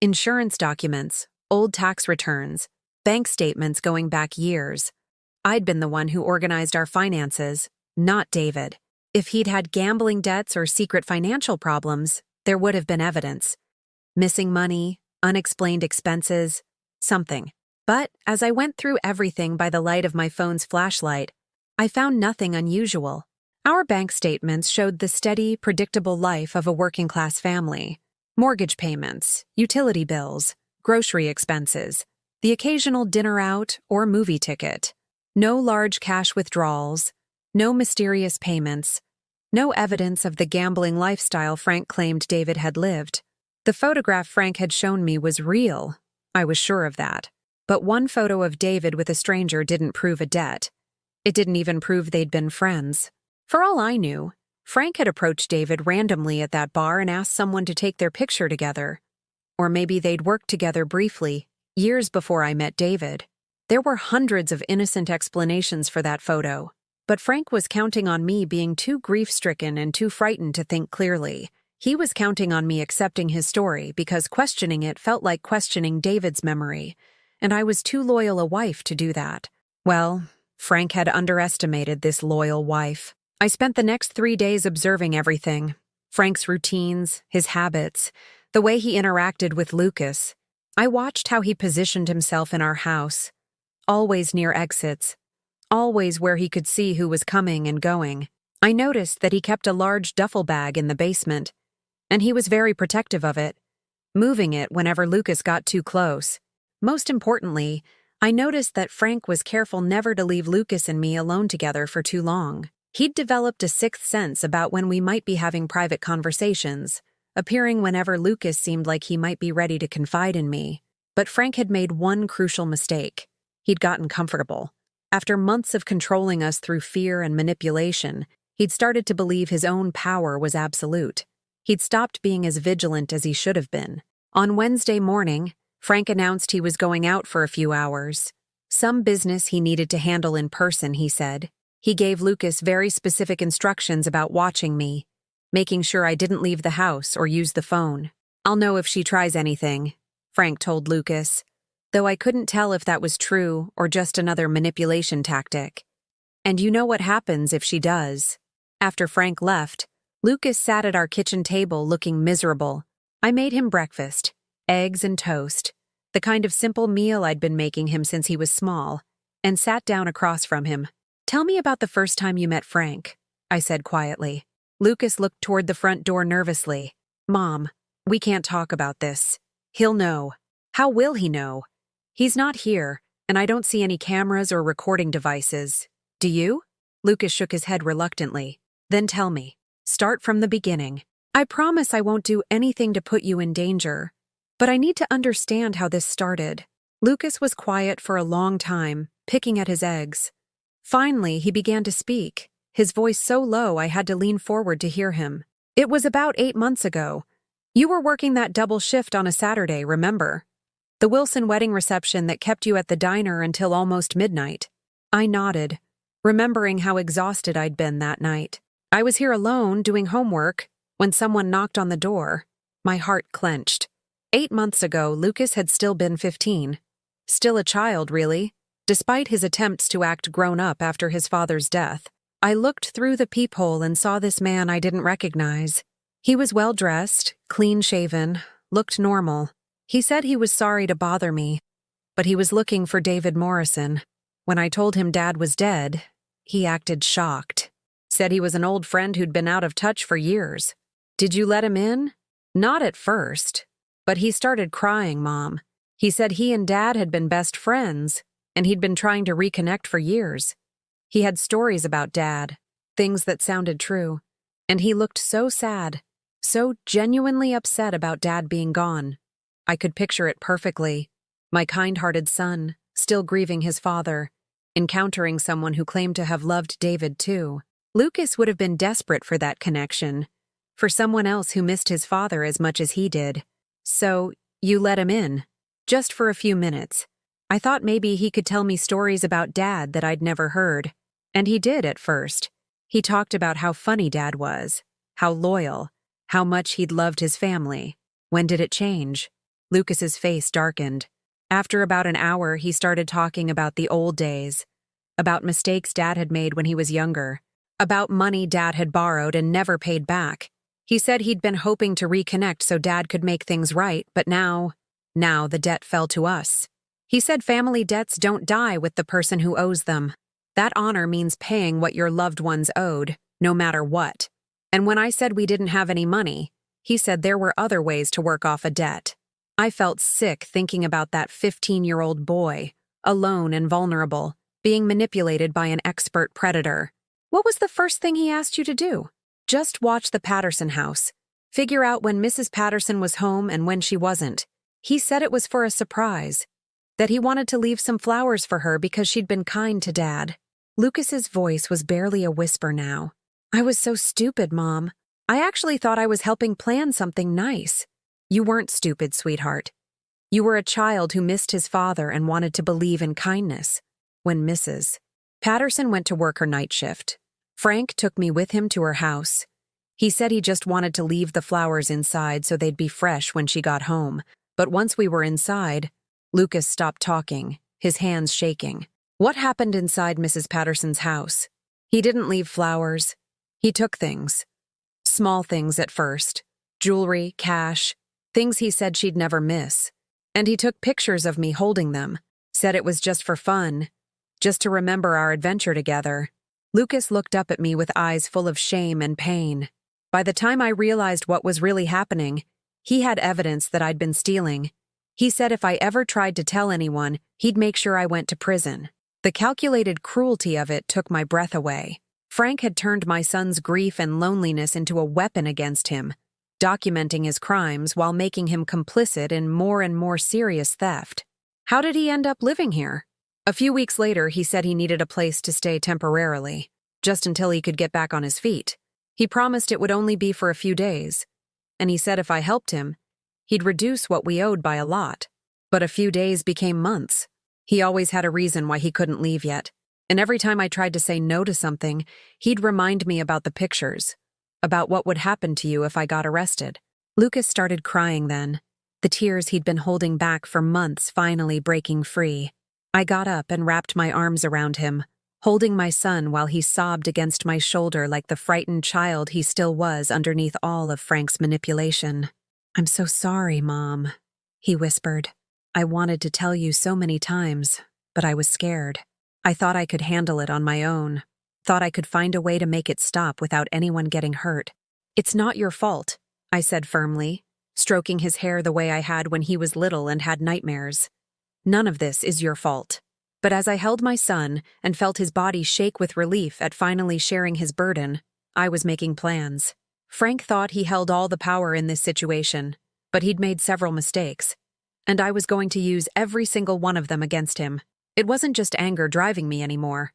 Insurance documents, old tax returns, bank statements going back years. I'd been the one who organized our finances, not David. If he'd had gambling debts or secret financial problems, there would have been evidence. Missing money, unexplained expenses, something. But as I went through everything by the light of my phone's flashlight, I found nothing unusual. Our bank statements showed the steady, predictable life of a working-class family. Mortgage payments, utility bills, grocery expenses, the occasional dinner out or movie ticket. No large cash withdrawals, no mysterious payments, no evidence of the gambling lifestyle Frank claimed David had lived. The photograph Frank had shown me was real, I was sure of that. But one photo of David with a stranger didn't prove a debt. It didn't even prove they'd been friends. For all I knew, Frank had approached David randomly at that bar and asked someone to take their picture together. Or maybe they'd worked together briefly, years before I met David. There were hundreds of innocent explanations for that photo, but Frank was counting on me being too grief-stricken and too frightened to think clearly. He was counting on me accepting his story because questioning it felt like questioning David's memory, and I was too loyal a wife to do that. Well, Frank had underestimated this loyal wife. I spent the next 3 days observing everything. Frank's routines, his habits, the way he interacted with Lucas. I watched how he positioned himself in our house, always near exits, always where he could see who was coming and going. I noticed that he kept a large duffel bag in the basement, and he was very protective of it, moving it whenever Lucas got too close. Most importantly, I noticed that Frank was careful never to leave Lucas and me alone together for too long. He'd developed a sixth sense about when we might be having private conversations, appearing whenever Lucas seemed like he might be ready to confide in me. But Frank had made one crucial mistake. He'd gotten comfortable. After months of controlling us through fear and manipulation, he'd started to believe his own power was absolute. He'd stopped being as vigilant as he should have been. On Wednesday morning, Frank announced he was going out for a few hours. Some business he needed to handle in person, he said. He gave Lucas very specific instructions about watching me, making sure I didn't leave the house or use the phone. "I'll know if she tries anything," Frank told Lucas, though I couldn't tell if that was true or just another manipulation tactic. "And you know what happens if she does." After Frank left, Lucas sat at our kitchen table looking miserable. I made him breakfast, eggs and toast, the kind of simple meal I'd been making him since he was small, and sat down across from him. "Tell me about the first time you met Frank," I said quietly. Lucas looked toward the front door nervously. "Mom, we can't talk about this. He'll know." "How will he know? He's not here, and I don't see any cameras or recording devices. Do you?" Lucas shook his head reluctantly. "Then tell me. Start from the beginning. I promise I won't do anything to put you in danger, but I need to understand how this started." Lucas was quiet for a long time, picking at his eggs. Finally, he began to speak, his voice so low I had to lean forward to hear him. "It was about 8 months ago. You were working that double shift on a Saturday, remember? The Wilson wedding reception that kept you at the diner until almost midnight." I nodded, remembering how exhausted I'd been that night. "I was here alone doing homework when someone knocked on the door." My heart clenched. 8 months ago, Lucas had still been 15. Still a child, really, despite his attempts to act grown up after his father's death. I looked through the peephole and saw this man I didn't recognize. He was well-dressed, clean-shaven, looked normal. He said he was sorry to bother me, but he was looking for David Morrison. When I told him Dad was dead, he acted shocked. Said he was an old friend who'd been out of touch for years. "Did you let him in?" "Not at first, but he started crying, Mom. He said he and Dad had been best friends, and he'd been trying to reconnect for years. He had stories about Dad, things that sounded true, and he looked so sad, so genuinely upset about Dad being gone. I could picture it perfectly. My kind-hearted son, still grieving his father, encountering someone who claimed to have loved David too. Lucas would have been desperate for that connection, for someone else who missed his father as much as he did. So, you let him in, just for a few minutes. I thought maybe he could tell me stories about Dad that I'd never heard. And he did at first. He talked about how funny Dad was, how loyal, how much he'd loved his family. When did it change? Lucas's face darkened. After about an hour, he started talking about the old days, about mistakes Dad had made when he was younger, about money Dad had borrowed and never paid back. He said he'd been hoping to reconnect so Dad could make things right, but now the debt fell to us. He said family debts don't die with the person who owes them. That honor means paying what your loved ones owed, no matter what. And when I said we didn't have any money, he said there were other ways to work off a debt. I felt sick thinking about that 15-year-old boy, alone and vulnerable, being manipulated by an expert predator. "What was the first thing he asked you to do?" "Just watch the Patterson house. Figure out when Mrs. Patterson was home and when she wasn't. He said it was for a surprise, that he wanted to leave some flowers for her because she'd been kind to Dad." Lucas's voice was barely a whisper now. "I was so stupid, Mom. I actually thought I was helping plan something nice." "You weren't stupid, sweetheart. You were a child who missed his father and wanted to believe in kindness." When Mrs. Patterson went to work her night shift, Frank took me with him to her house. He said he just wanted to leave the flowers inside so they'd be fresh when she got home, but once we were inside, Lucas stopped talking, his hands shaking. What happened inside Mrs. Patterson's house? He didn't leave flowers. He took things. Small things at first. Jewelry, cash, things he said she'd never miss. And he took pictures of me holding them, said it was just for fun, just to remember our adventure together. Lucas looked up at me with eyes full of shame and pain. By the time I realized what was really happening, he had evidence that I'd been stealing. He said if I ever tried to tell anyone, he'd make sure I went to prison. The calculated cruelty of it took my breath away. Frank had turned my son's grief and loneliness into a weapon against him, documenting his crimes while making him complicit in more and more serious theft. How did he end up living here? A few weeks later, he said he needed a place to stay temporarily, just until he could get back on his feet. He promised it would only be for a few days, and he said if I helped him, he'd reduce what we owed by a lot. But a few days became months. He always had a reason why he couldn't leave yet, and every time I tried to say no to something, he'd remind me about the pictures, about what would happen to you if I got arrested. Lucas started crying then, the tears he'd been holding back for months finally breaking free. I got up and wrapped my arms around him, holding my son while he sobbed against my shoulder like the frightened child he still was underneath all of Frank's manipulation. "I'm so sorry, Mom," he whispered. "I wanted to tell you so many times, but I was scared. I thought I could handle it on my own, thought I could find a way to make it stop without anyone getting hurt." "It's not your fault," I said firmly, stroking his hair the way I had when he was little and had nightmares. "None of this is your fault." But as I held my son and felt his body shake with relief at finally sharing his burden, I was making plans. Frank thought he held all the power in this situation, but he'd made several mistakes, and I was going to use every single one of them against him. It wasn't just anger driving me anymore.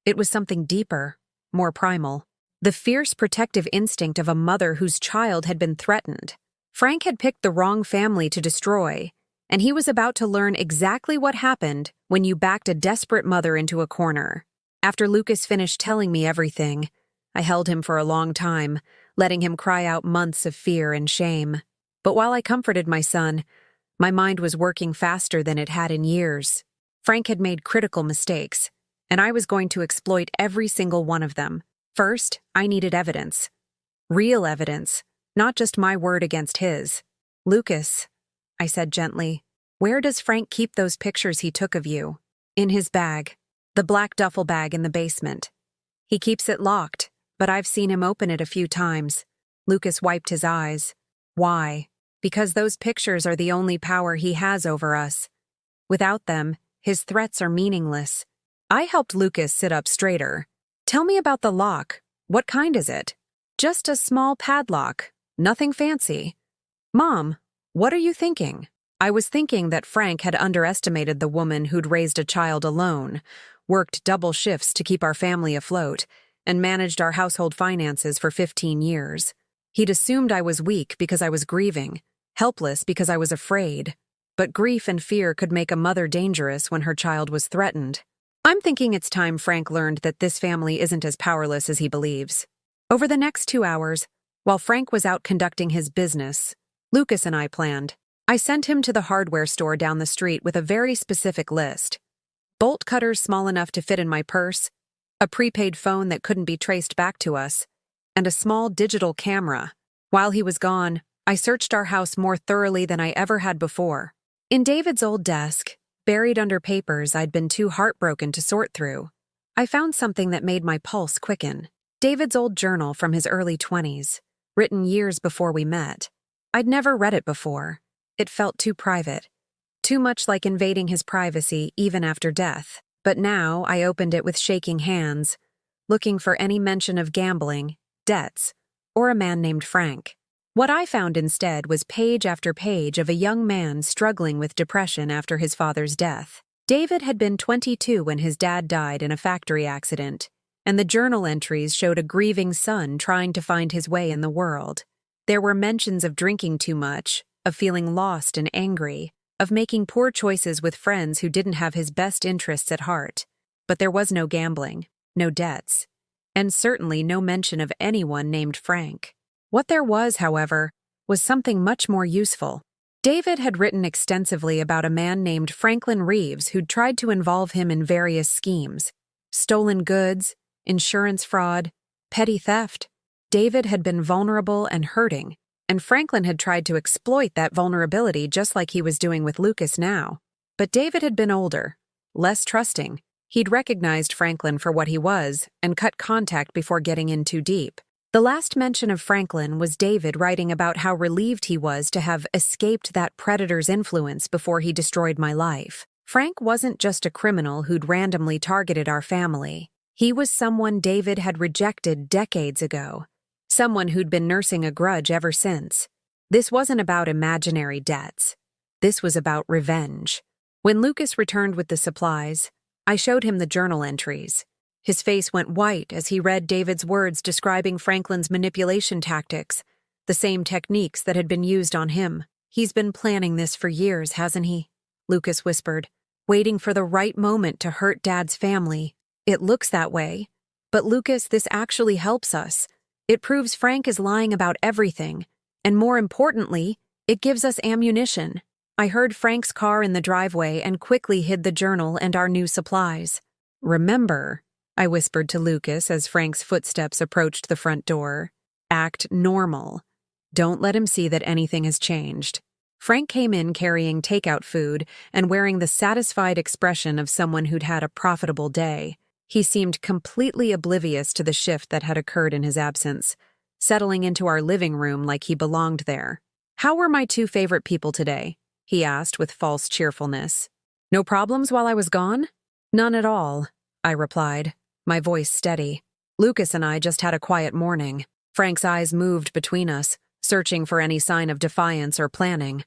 It was something deeper, more primal. The fierce protective instinct of a mother whose child had been threatened. Frank had picked the wrong family to destroy, and he was about to learn exactly what happened when you backed a desperate mother into a corner. After Lucas finished telling me everything, I held him for a long time, letting him cry out months of fear and shame. But while I comforted my son, my mind was working faster than it had in years. Frank had made critical mistakes, and I was going to exploit every single one of them. First, I needed evidence. Real evidence, not just my word against his. "Lucas," I said gently, "where does Frank keep those pictures he took of you?" "In his bag. The black duffel bag in the basement. He keeps it locked, but I've seen him open it a few times." Lucas wiped his eyes. "Why?" "Because those pictures are the only power he has over us. Without them, his threats are meaningless." I helped Lucas sit up straighter. "Tell me about the lock. What kind is it?" "Just a small padlock. Nothing fancy." "Mom, what are you thinking?" I was thinking that Frank had underestimated the woman who'd raised a child alone, worked double shifts to keep our family afloat, and managed our household finances for 15 years. He'd assumed I was weak because I was grieving, helpless because I was afraid. But grief and fear could make a mother dangerous when her child was threatened. I'm thinking it's time Frank learned that this family isn't as powerless as he believes. Over the next 2 hours, while Frank was out conducting his business, Lucas and I planned. I sent him to the hardware store down the street with a very specific list. Bolt cutters small enough to fit in my purse, a prepaid phone that couldn't be traced back to us, and a small digital camera. While he was gone, I searched our house more thoroughly than I ever had before. In David's old desk, buried under papers I'd been too heartbroken to sort through, I found something that made my pulse quicken. David's old journal from his early 20s, written years before we met. I'd never read it before. It felt too private, too much like invading his privacy even after death. But now I opened it with shaking hands, looking for any mention of gambling, debts, or a man named Frank. What I found instead was page after page of a young man struggling with depression after his father's death. David had been 22 when his dad died in a factory accident, and the journal entries showed a grieving son trying to find his way in the world. There were mentions of drinking too much, of feeling lost and angry, of making poor choices with friends who didn't have his best interests at heart. But there was no gambling, no debts, and certainly no mention of anyone named Frank. What there was, however, was something much more useful. David had written extensively about a man named Franklin Reeves who'd tried to involve him in various schemes: stolen goods, insurance fraud, petty theft. David had been vulnerable and hurting, and Franklin had tried to exploit that vulnerability just like he was doing with Lucas now. But David had been older, less trusting. He'd recognized Franklin for what he was and cut contact before getting in too deep. The last mention of Franklin was David writing about how relieved he was to have escaped that predator's influence before he destroyed my life. Frank wasn't just a criminal who'd randomly targeted our family. He was someone David had rejected decades ago, someone who'd been nursing a grudge ever since. This wasn't about imaginary debts. This was about revenge. When Lucas returned with the supplies, I showed him the journal entries. His face went white as he read David's words describing Franklin's manipulation tactics, the same techniques that had been used on him. "He's been planning this for years, hasn't he?" Lucas whispered, "waiting for the right moment to hurt Dad's family." "It looks that way. But Lucas, this actually helps us. It proves Frank is lying about everything. And more importantly, it gives us ammunition." I heard Frank's car in the driveway and quickly hid the journal and our new supplies. "Remember," I whispered to Lucas as Frank's footsteps approached the front door, "act normal. Don't let him see that anything has changed." Frank came in carrying takeout food and wearing the satisfied expression of someone who'd had a profitable day. He seemed completely oblivious to the shift that had occurred in his absence, settling into our living room like he belonged there. "How were my two favorite people today?" he asked with false cheerfulness. "No problems while I was gone?" "None at all," I replied, my voice steady. "Lucas and I just had a quiet morning." Frank's eyes moved between us, searching for any sign of defiance or planning.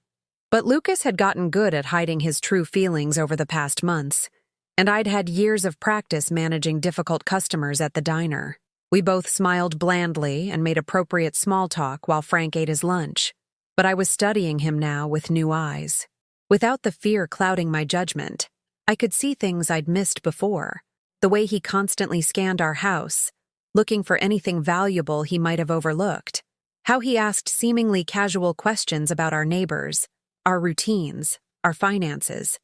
But Lucas had gotten good at hiding his true feelings over the past months, and I'd had years of practice managing difficult customers at the diner. We both smiled blandly and made appropriate small talk while Frank ate his lunch. But I was studying him now with new eyes. Without the fear clouding my judgment, I could see things I'd missed before. The way he constantly scanned our house, looking for anything valuable he might have overlooked. How he asked seemingly casual questions about our neighbors, our routines, our finances.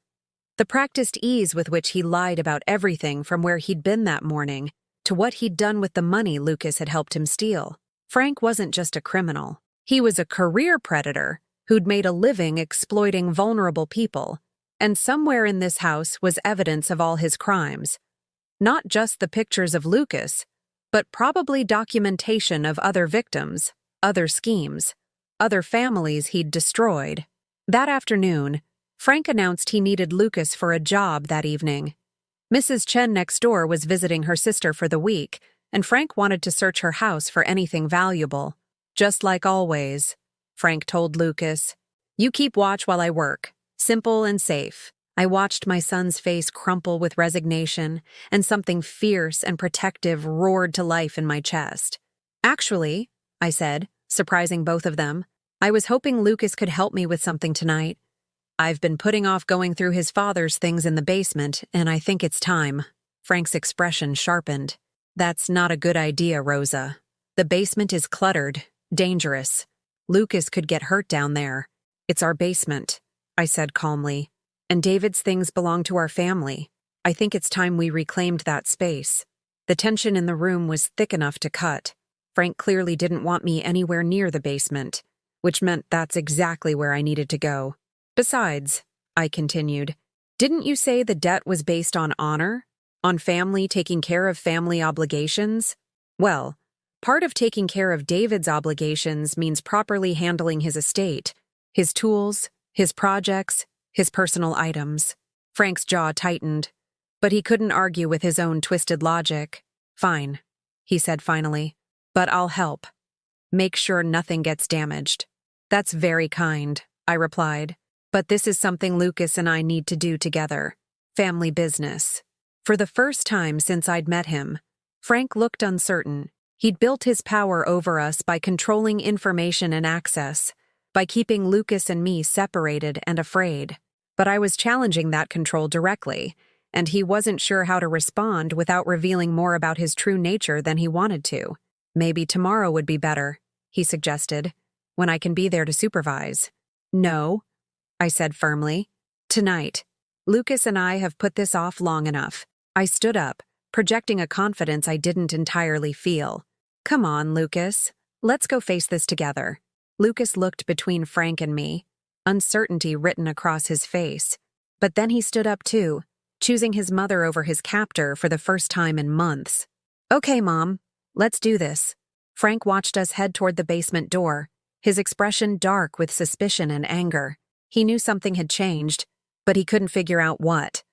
The practiced ease with which he lied about everything from where he'd been that morning to what he'd done with the money Lucas had helped him steal. Frank wasn't just a criminal. He was a career predator who'd made a living exploiting vulnerable people, and somewhere in this house was evidence of all his crimes. Not just the pictures of Lucas, but probably documentation of other victims, other schemes, other families he'd destroyed. That afternoon, Frank announced he needed Lucas for a job that evening. Mrs. Chen next door was visiting her sister for the week, and Frank wanted to search her house for anything valuable. "Just like always," Frank told Lucas. "You keep watch while I work. Simple and safe." I watched my son's face crumple with resignation, and something fierce and protective roared to life in my chest. "Actually," I said, surprising both of them, "I was hoping Lucas could help me with something tonight. I've been putting off going through his father's things in the basement, and I think it's time." Frank's expression sharpened. "That's not a good idea, Rosa. The basement is cluttered, dangerous. Lucas could get hurt down there. It's our basement," I said calmly. "And David's things belong to our family. I think it's time we reclaimed that space." The tension in the room was thick enough to cut. Frank clearly didn't want me anywhere near the basement, which meant that's exactly where I needed to go. "Besides," I continued, "didn't you say the debt was based on honor? On family taking care of family obligations? Well, part of taking care of David's obligations means properly handling his estate, his tools, his projects, his personal items." Frank's jaw tightened, but he couldn't argue with his own twisted logic. "Fine," he said finally, "but I'll help. Make sure nothing gets damaged." "That's very kind," I replied, "but this is something Lucas and I need to do together. Family business." For the first time since I'd met him, Frank looked uncertain. He'd built his power over us by controlling information and access, by keeping Lucas and me separated and afraid. But I was challenging that control directly, and he wasn't sure how to respond without revealing more about his true nature than he wanted to. "Maybe tomorrow would be better," he suggested, "when I can be there to supervise." "No," I said firmly. "Tonight. Lucas and I have put this off long enough." I stood up, projecting a confidence I didn't entirely feel. "Come on, Lucas. Let's go face this together." Lucas looked between Frank and me, uncertainty written across his face. But then he stood up too, choosing his mother over his captor for the first time in months. "Okay, Mom, let's do this." Frank watched us head toward the basement door, his expression dark with suspicion and anger. He knew something had changed, but he couldn't figure out what.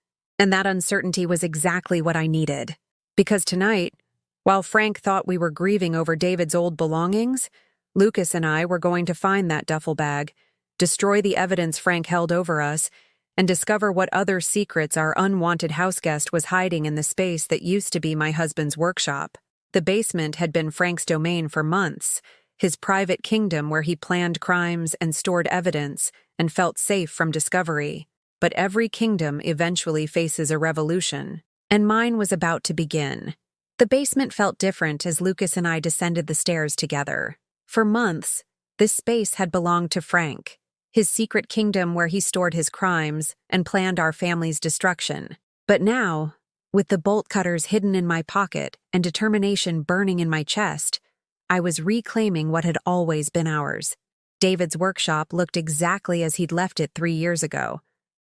And that uncertainty was exactly what I needed. Because tonight, while Frank thought we were grieving over David's old belongings, Lucas and I were going to find that duffel bag, destroy the evidence Frank held over us, and discover what other secrets our unwanted houseguest was hiding in the space that used to be my husband's workshop. The basement had been Frank's domain for months, his private kingdom where he planned crimes and stored evidence and felt safe from discovery. But every kingdom eventually faces a revolution, and mine was about to begin. The basement felt different as Lucas and I descended the stairs together. For months, this space had belonged to Frank, his secret kingdom where he stored his crimes and planned our family's destruction. But now, with the bolt cutters hidden in my pocket and determination burning in my chest, I was reclaiming what had always been ours. David's workshop looked exactly as he'd left it 3 years ago,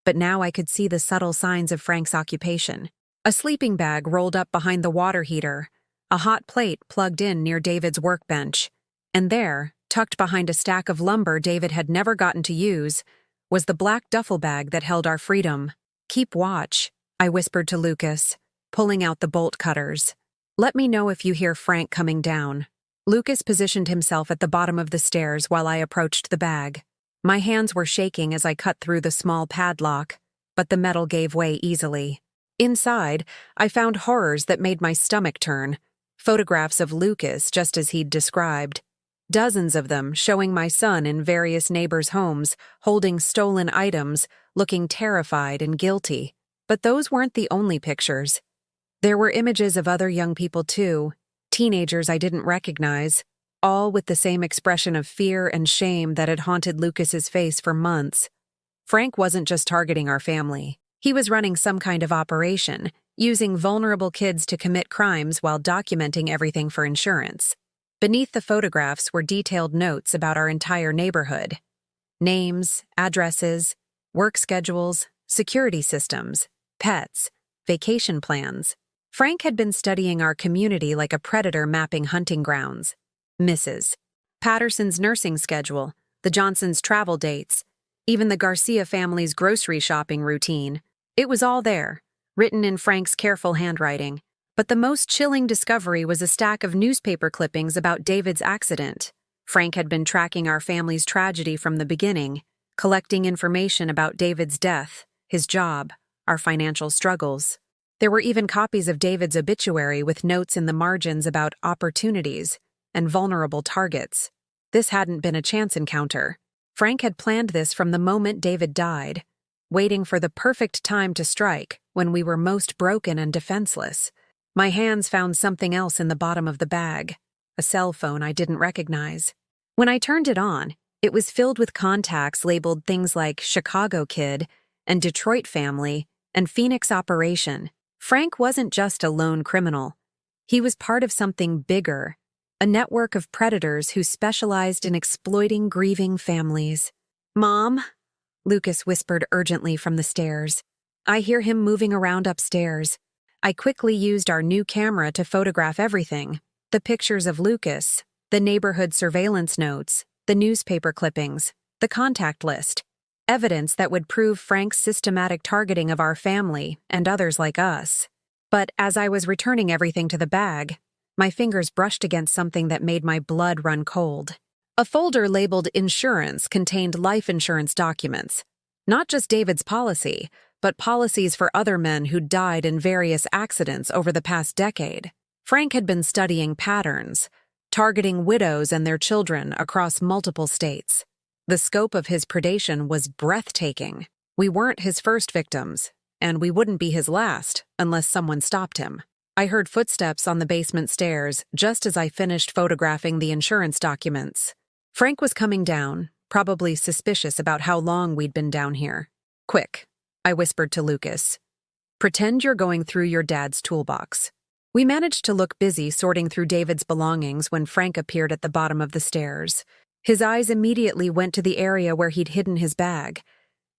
but now I could see the subtle signs of Frank's occupation. A sleeping bag rolled up behind the water heater, a hot plate plugged in near David's workbench, and there, tucked behind a stack of lumber David had never gotten to use, was the black duffel bag that held our freedom. "Keep watch," I whispered to Lucas, pulling out the bolt cutters. "Let me know if you hear Frank coming down." Lucas positioned himself at the bottom of the stairs while I approached the bag. My hands were shaking as I cut through the small padlock, but the metal gave way easily. Inside, I found horrors that made my stomach turn. Photographs of Lucas just as he'd described. Dozens of them showing my son in various neighbors' homes, holding stolen items, looking terrified and guilty. But those weren't the only pictures. There were images of other young people too, teenagers I didn't recognize, all with the same expression of fear and shame that had haunted Lucas's face for months. Frank wasn't just targeting our family. He was running some kind of operation, using vulnerable kids to commit crimes while documenting everything for insurance. Beneath the photographs were detailed notes about our entire neighborhood. Names, addresses, work schedules, security systems, pets, vacation plans. Frank had been studying our community like a predator mapping hunting grounds. Mrs. Patterson's nursing schedule, the Johnsons' travel dates, even the Garcia family's grocery shopping routine. It was all there, written in Frank's careful handwriting. But the most chilling discovery was a stack of newspaper clippings about David's accident. Frank had been tracking our family's tragedy from the beginning, collecting information about David's death, his job, our financial struggles. There were even copies of David's obituary with notes in the margins about opportunities and vulnerable targets. This hadn't been a chance encounter. Frank had planned this from the moment David died, waiting for the perfect time to strike when we were most broken and defenseless. My hands found something else in the bottom of the bag, a cell phone I didn't recognize. When I turned it on, it was filled with contacts labeled things like Chicago Kid and Detroit Family and Phoenix Operation. Frank wasn't just a lone criminal. He was part of something bigger, a network of predators who specialized in exploiting grieving families. "Mom," Lucas whispered urgently from the stairs. I hear him moving around upstairs. I quickly used our new camera to photograph everything: the pictures of Lucas, the neighborhood surveillance notes, the newspaper clippings, the contact list. Evidence that would prove Frank's systematic targeting of our family and others like us. But as I was returning everything to the bag, my fingers brushed against something that made my blood run cold. A folder labeled Insurance contained life insurance documents. Not just David's policy, but policies for other men who'd died in various accidents over the past decade. Frank had been studying patterns, targeting widows and their children across multiple states. The scope of his predation was breathtaking. We weren't his first victims, and we wouldn't be his last unless someone stopped him. I heard footsteps on the basement stairs just as I finished photographing the insurance documents. Frank was coming down, probably suspicious about how long we'd been down here. "Quick," I whispered to Lucas. "Pretend you're going through your dad's toolbox." We managed to look busy sorting through David's belongings when Frank appeared at the bottom of the stairs. His eyes immediately went to the area where he'd hidden his bag,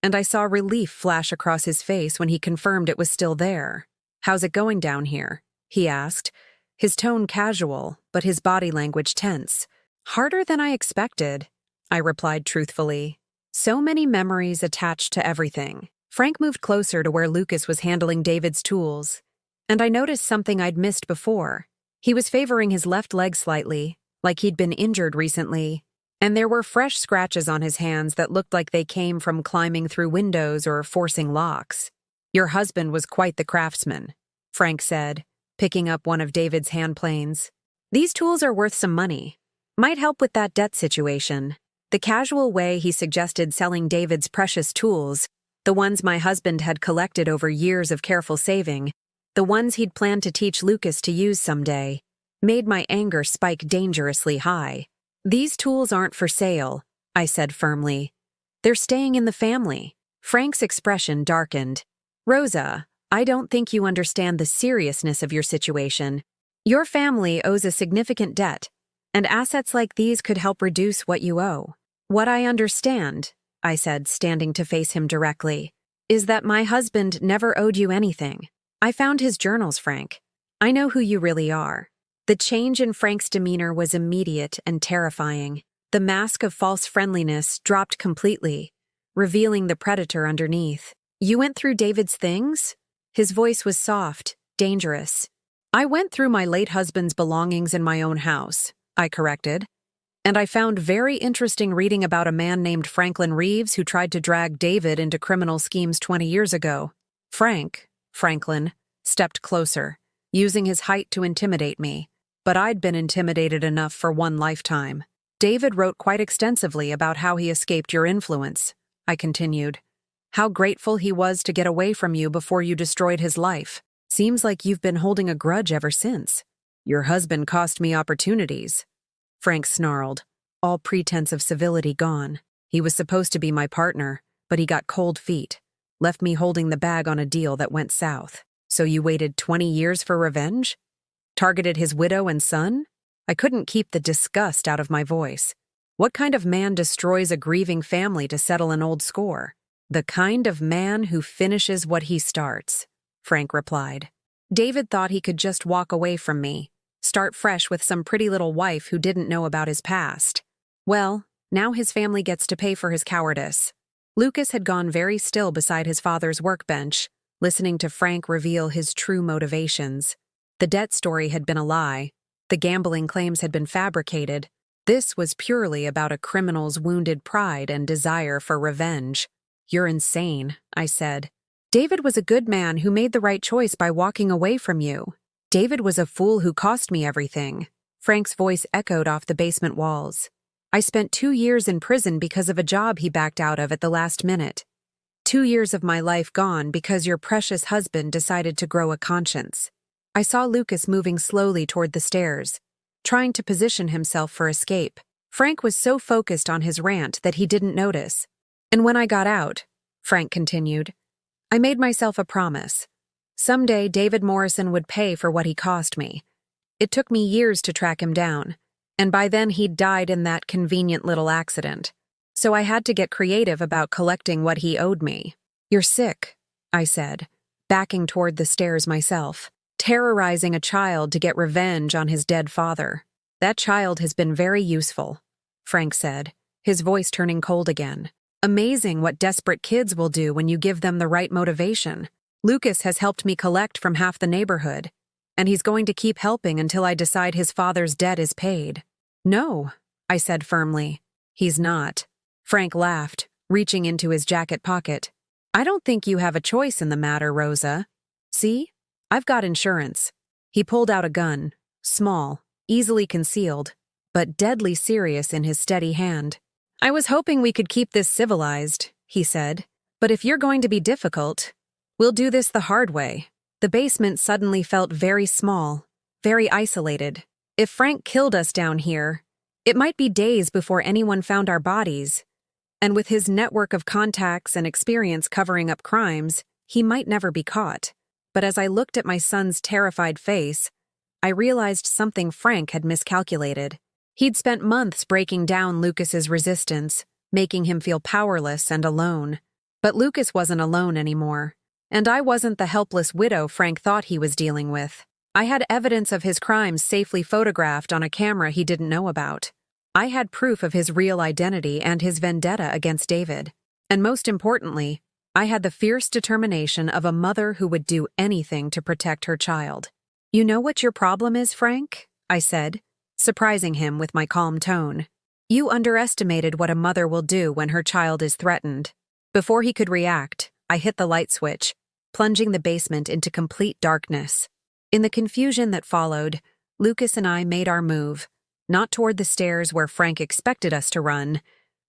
and I saw relief flash across his face when he confirmed it was still there. "How's it going down here?" he asked, his tone casual, but his body language tense. "Harder than I expected," I replied truthfully. So many memories attached to everything. Frank moved closer to where Lucas was handling David's tools. And I noticed something I'd missed before. He was favoring his left leg slightly, like he'd been injured recently, and there were fresh scratches on his hands that looked like they came from climbing through windows or forcing locks. Your husband was quite the craftsman, Frank said, picking up one of David's hand planes. These tools are worth some money. Might help with that debt situation. The casual way he suggested selling David's precious tools, the ones my husband had collected over years of careful saving, the ones he'd planned to teach Lucas to use someday, made my anger spike dangerously high. These tools aren't for sale, I said firmly. They're staying in the family. Frank's expression darkened. Rosa, I don't think you understand the seriousness of your situation. Your family owes a significant debt, and assets like these could help reduce what you owe. What I understand, I said, standing to face him directly, is that my husband never owed you anything. I found his journals, Frank. I know who you really are. The change in Frank's demeanor was immediate and terrifying. The mask of false friendliness dropped completely, revealing the predator underneath. You went through David's things? His voice was soft, dangerous. I went through my late husband's belongings in my own house, I corrected. And I found very interesting reading about a man named Franklin Reeves who tried to drag David into criminal schemes 20 years ago. Franklin, stepped closer, using his height to intimidate me. But I'd been intimidated enough for one lifetime. David wrote quite extensively about how he escaped your influence, I continued. How grateful he was to get away from you before you destroyed his life. Seems like you've been holding a grudge ever since. Your husband cost me opportunities. Frank snarled, all pretense of civility gone. He was supposed to be my partner, but he got cold feet. Left me holding the bag on a deal that went south. So you waited 20 years for revenge? Targeted his widow and son? I couldn't keep the disgust out of my voice. What kind of man destroys a grieving family to settle an old score? The kind of man who finishes what he starts, Frank replied. David thought he could just walk away from me, start fresh with some pretty little wife who didn't know about his past. Well, now his family gets to pay for his cowardice. Lucas had gone very still beside his father's workbench, listening to Frank reveal his true motivations. The debt story had been a lie. The gambling claims had been fabricated. This was purely about a criminal's wounded pride and desire for revenge. You're insane, I said. David was a good man who made the right choice by walking away from you. David was a fool who cost me everything. Frank's voice echoed off the basement walls. I spent 2 years in prison because of a job he backed out of at the last minute. 2 years of my life gone because your precious husband decided to grow a conscience. I saw Lucas moving slowly toward the stairs, trying to position himself for escape. Frank was so focused on his rant that he didn't notice. And when I got out, Frank continued, I made myself a promise. Someday David Morrison would pay for what he cost me. It took me years to track him down, and by then he'd died in that convenient little accident. So I had to get creative about collecting what he owed me. You're sick, I said, backing toward the stairs myself, terrorizing a child to get revenge on his dead father. That child has been very useful, Frank said, his voice turning cold again. Amazing what desperate kids will do when you give them the right motivation. Lucas has helped me collect from half the neighborhood, and he's going to keep helping until I decide his father's debt is paid. No, I said firmly. He's not. Frank laughed, reaching into his jacket pocket. I don't think you have a choice in the matter, Rosa. See? I've got insurance. He pulled out a gun, small, easily concealed, but deadly serious in his steady hand. I was hoping we could keep this civilized, he said, but if you're going to be difficult, we'll do this the hard way. The basement suddenly felt very small, very isolated. If Frank killed us down here, it might be days before anyone found our bodies. And with his network of contacts and experience covering up crimes, he might never be caught. But as I looked at my son's terrified face, I realized something Frank had miscalculated. He'd spent months breaking down Lucas's resistance, making him feel powerless and alone. But Lucas wasn't alone anymore. And I wasn't the helpless widow Frank thought he was dealing with. I had evidence of his crimes safely photographed on a camera he didn't know about. I had proof of his real identity and his vendetta against David. And most importantly, I had the fierce determination of a mother who would do anything to protect her child. "You know what your problem is, Frank?" I said, surprising him with my calm tone. "You underestimated what a mother will do when her child is threatened." Before he could react, I hit the light switch, plunging the basement into complete darkness. In the confusion that followed, Lucas and I made our move, not toward the stairs where Frank expected us to run,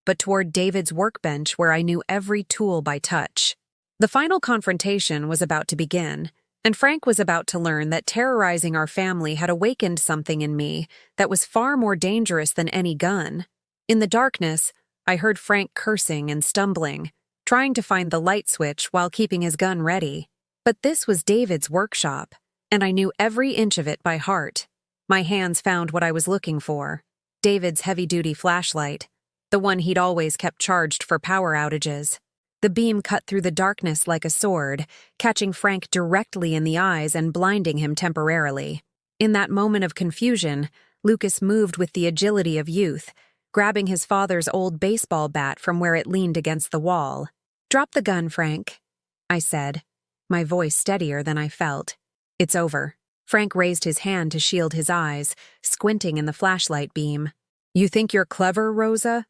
but toward David's workbench where I knew every tool by touch. The final confrontation was about to begin, and Frank was about to learn that terrorizing our family had awakened something in me that was far more dangerous than any gun. In the darkness, I heard Frank cursing and stumbling, trying to find the light switch while keeping his gun ready. But this was David's workshop, and I knew every inch of it by heart. My hands found what I was looking for: David's heavy-duty flashlight, the one he'd always kept charged for power outages. The beam cut through the darkness like a sword, catching Frank directly in the eyes and blinding him temporarily. In that moment of confusion, Lucas moved with the agility of youth, grabbing his father's old baseball bat from where it leaned against the wall. "Drop the gun, Frank," I said, my voice steadier than I felt. "It's over." Frank raised his hand to shield his eyes, squinting in the flashlight beam. "You think you're clever, Rosa?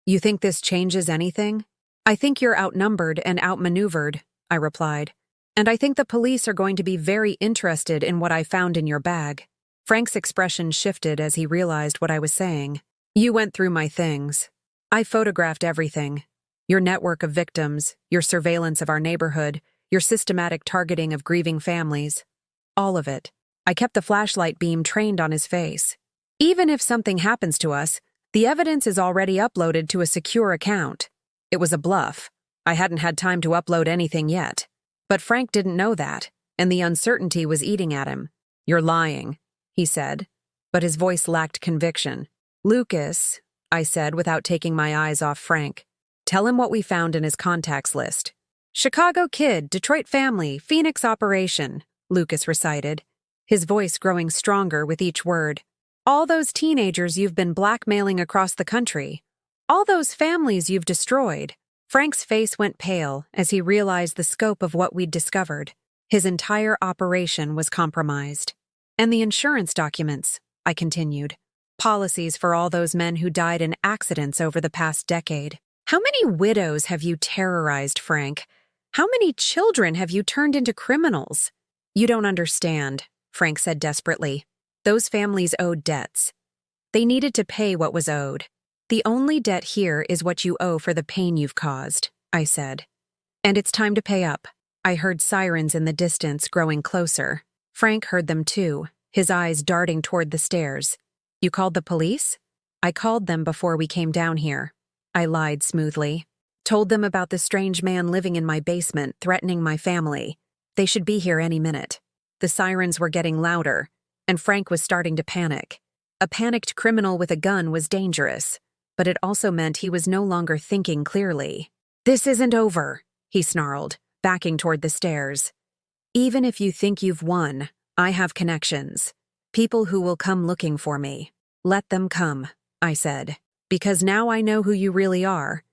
You think this changes anything?" "I think you're outnumbered and outmaneuvered," I replied. "And I think the police are going to be very interested in what I found in your bag." Frank's expression shifted as he realized what I was saying. "You went through my things. I photographed everything. Your network of victims, your surveillance of our neighborhood, your systematic targeting of grieving families. All of it." I kept the flashlight beam trained on his face. "Even if something happens to us, the evidence is already uploaded to a secure account." It was a bluff. I hadn't had time to upload anything yet. But Frank didn't know that, and the uncertainty was eating at him. "You're lying," he said, but his voice lacked conviction. "Lucas," I said without taking my eyes off Frank, "tell him what we found in his contacts list." "Chicago kid, Detroit family, Phoenix operation," Lucas recited, his voice growing stronger with each word. "All those teenagers you've been blackmailing across the country. All those families you've destroyed." Frank's face went pale as he realized the scope of what we'd discovered. His entire operation was compromised. "And the insurance documents," I continued. "Policies for all those men who died in accidents over the past decade. How many widows have you terrorized, Frank? How many children have you turned into criminals?" "You don't understand," Frank said desperately. "Those families owed debts. They needed to pay what was owed. The only debt here is what you owe for the pain you've caused," I said. "And it's time to pay up." I heard sirens in the distance growing closer. Frank heard them too, his eyes darting toward the stairs. "You called the police?" "I called them before we came down here," I lied smoothly. "Told them about the strange man living in my basement, threatening my family. They should be here any minute." The sirens were getting louder, and Frank was starting to panic. A panicked criminal with a gun was dangerous, but it also meant he was no longer thinking clearly. "This isn't over," he snarled, backing toward the stairs. "Even if you think you've won, I have connections. People who will come looking for me. Let them come," I said, "because now I know who you really are,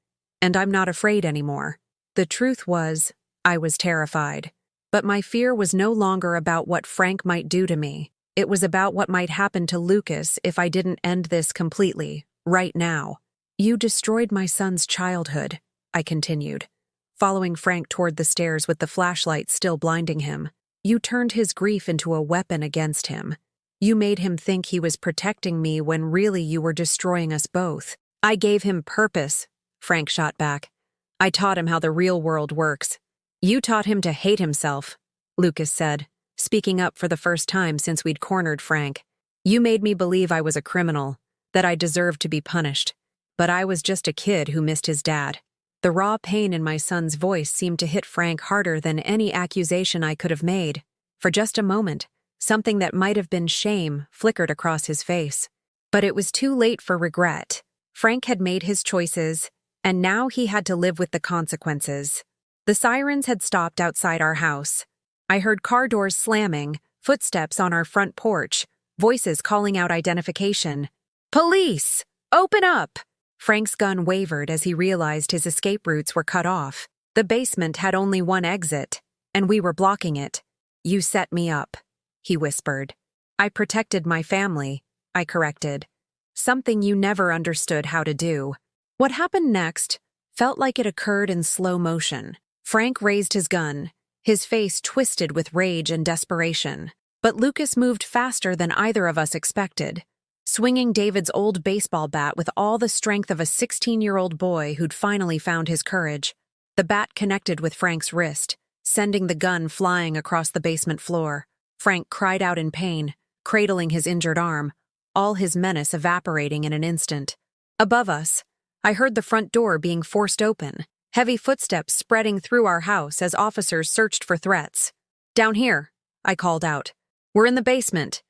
and I'm not afraid anymore." The truth was, I was terrified. But my fear was no longer about what Frank might do to me. It was about what might happen to Lucas if I didn't end this completely, right now. "You destroyed my son's childhood," I continued, following Frank toward the stairs with the flashlight still blinding him. "You turned his grief into a weapon against him. You made him think he was protecting me when really you were destroying us both." "I gave him purpose," Frank shot back. "I taught him how the real world works." "You taught him to hate himself," Lucas said, speaking up for the first time since we'd cornered Frank. "You made me believe I was a criminal, that I deserved to be punished. But I was just a kid who missed his dad." The raw pain in my son's voice seemed to hit Frank harder than any accusation I could have made. For just a moment, something that might have been shame flickered across his face. But it was too late for regret. Frank had made his choices, and now he had to live with the consequences. The sirens had stopped outside our house. I heard car doors slamming, footsteps on our front porch, voices calling out identification. "Police! Open up!" Frank's gun wavered as he realized his escape routes were cut off. The basement had only one exit, and we were blocking it. You set me up, he whispered. I protected my family, I corrected. Something you never understood how to do. What happened next felt like it occurred in slow motion. Frank raised his gun, his face twisted with rage and desperation. But Lucas moved faster than either of us expected, swinging David's old baseball bat with all the strength of a 16-year-old boy who'd finally found his courage. The bat connected with Frank's wrist, sending the gun flying across the basement floor. Frank cried out in pain, cradling his injured arm, all his menace evaporating in an instant. Above us, I heard the front door being forced open, heavy footsteps spreading through our house as officers searched for threats. Down here, I called out. We're in the basement.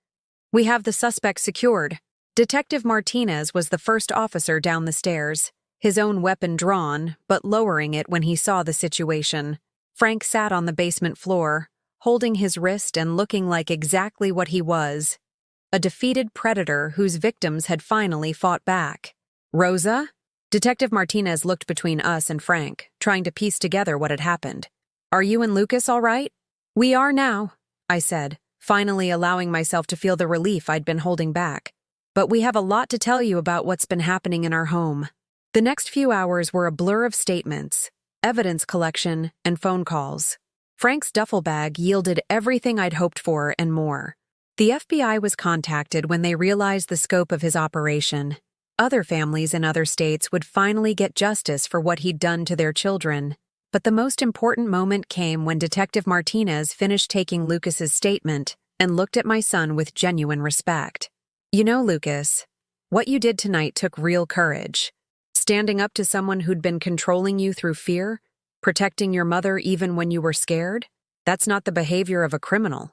We have the suspect secured. Detective Martinez was the first officer down the stairs, his own weapon drawn, but lowering it when he saw the situation. Frank sat on the basement floor, holding his wrist and looking like exactly what he was, a defeated predator whose victims had finally fought back. Rosa? Detective Martinez looked between us and Frank, trying to piece together what had happened. Are you and Lucas all right? We are now, I said, finally allowing myself to feel the relief I'd been holding back. But we have a lot to tell you about what's been happening in our home. The next few hours were a blur of statements, evidence collection, and phone calls. Frank's duffel bag yielded everything I'd hoped for and more. The FBI was contacted when they realized the scope of his operation. Other families in other states would finally get justice for what he'd done to their children. But the most important moment came when Detective Martinez finished taking Lucas's statement and looked at my son with genuine respect. You know, Lucas, what you did tonight took real courage. Standing up to someone who'd been controlling you through fear, protecting your mother even when you were scared, that's not the behavior of a criminal.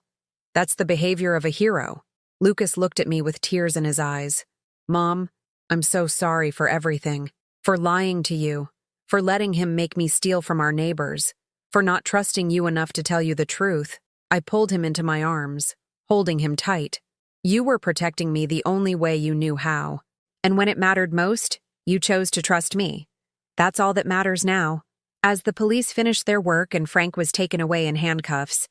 That's the behavior of a hero. Lucas looked at me with tears in his eyes. Mom, I'm so sorry for everything, for lying to you, for letting him make me steal from our neighbors, for not trusting you enough to tell you the truth. I pulled him into my arms, holding him tight. You were protecting me the only way you knew how. And when it mattered most, you chose to trust me. That's all that matters now. As the police finished their work and Frank was taken away in handcuffs,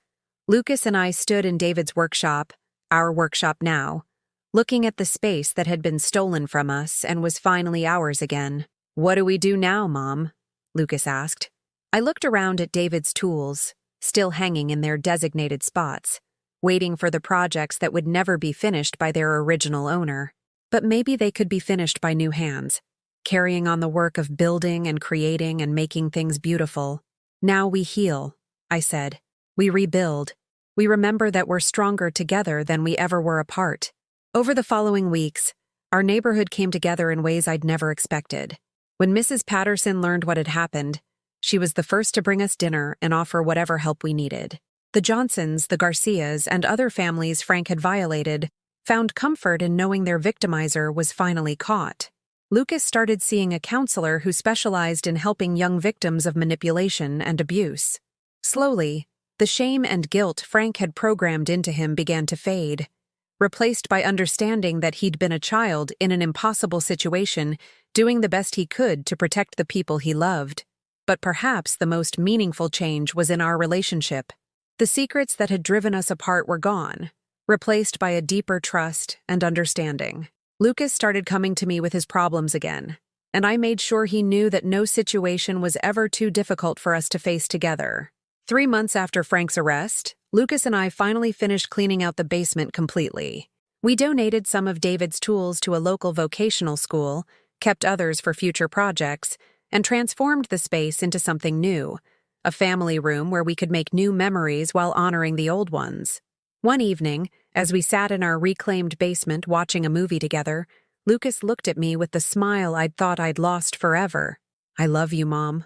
Lucas and I stood in David's workshop, our workshop now, looking at the space that had been stolen from us and was finally ours again. What do we do now, Mom? Lucas asked. I looked around at David's tools, still hanging in their designated spots, waiting for the projects that would never be finished by their original owner. But maybe they could be finished by new hands, carrying on the work of building and creating and making things beautiful. Now we heal, I said. We rebuild. We remember that we're stronger together than we ever were apart. Over the following weeks, our neighborhood came together in ways I'd never expected. When Mrs. Patterson learned what had happened, she was the first to bring us dinner and offer whatever help we needed. The Johnsons, the Garcias, and other families Frank had violated found comfort in knowing their victimizer was finally caught. Lucas started seeing a counselor who specialized in helping young victims of manipulation and abuse. Slowly, the shame and guilt Frank had programmed into him began to fade, replaced by understanding that he'd been a child in an impossible situation, doing the best he could to protect the people he loved. But perhaps the most meaningful change was in our relationship. The secrets that had driven us apart were gone, replaced by a deeper trust and understanding. Lucas started coming to me with his problems again, and I made sure he knew that no situation was ever too difficult for us to face together. 3 months after Frank's arrest, Lucas and I finally finished cleaning out the basement completely. We donated some of David's tools to a local vocational school, kept others for future projects, and transformed the space into something new, a family room where we could make new memories while honoring the old ones. One evening, as we sat in our reclaimed basement watching a movie together, Lucas looked at me with the smile I'd thought I'd lost forever. "I love you, Mom,"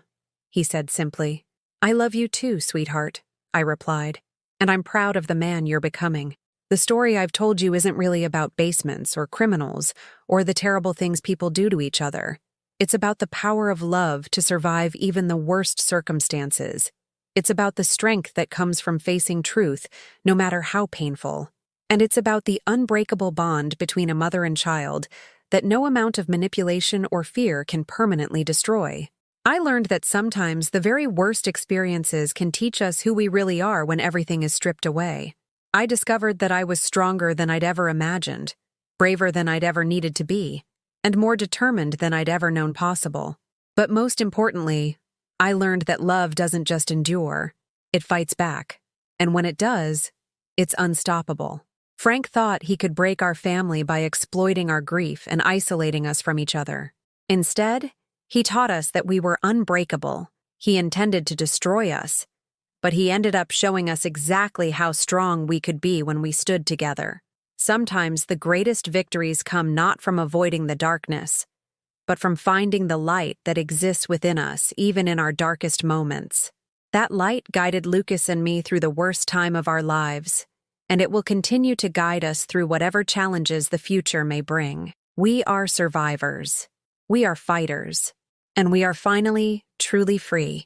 he said simply. "I love you too, sweetheart," I replied. "And I'm proud of the man you're becoming. The story I've told you isn't really about basements or criminals or the terrible things people do to each other. It's about the power of love to survive even the worst circumstances. It's about the strength that comes from facing truth, no matter how painful. And it's about the unbreakable bond between a mother and child that no amount of manipulation or fear can permanently destroy." I learned that sometimes the very worst experiences can teach us who we really are when everything is stripped away. I discovered that I was stronger than I'd ever imagined, braver than I'd ever needed to be, and more determined than I'd ever known possible. But most importantly, I learned that love doesn't just endure, it fights back. And when it does, it's unstoppable. Frank thought he could break our family by exploiting our grief and isolating us from each other. Instead, he taught us that we were unbreakable. He intended to destroy us, but he ended up showing us exactly how strong we could be when we stood together. Sometimes the greatest victories come not from avoiding the darkness, but from finding the light that exists within us, even in our darkest moments. That light guided Lucas and me through the worst time of our lives, and it will continue to guide us through whatever challenges the future may bring. We are survivors. We are fighters. And we are finally truly free.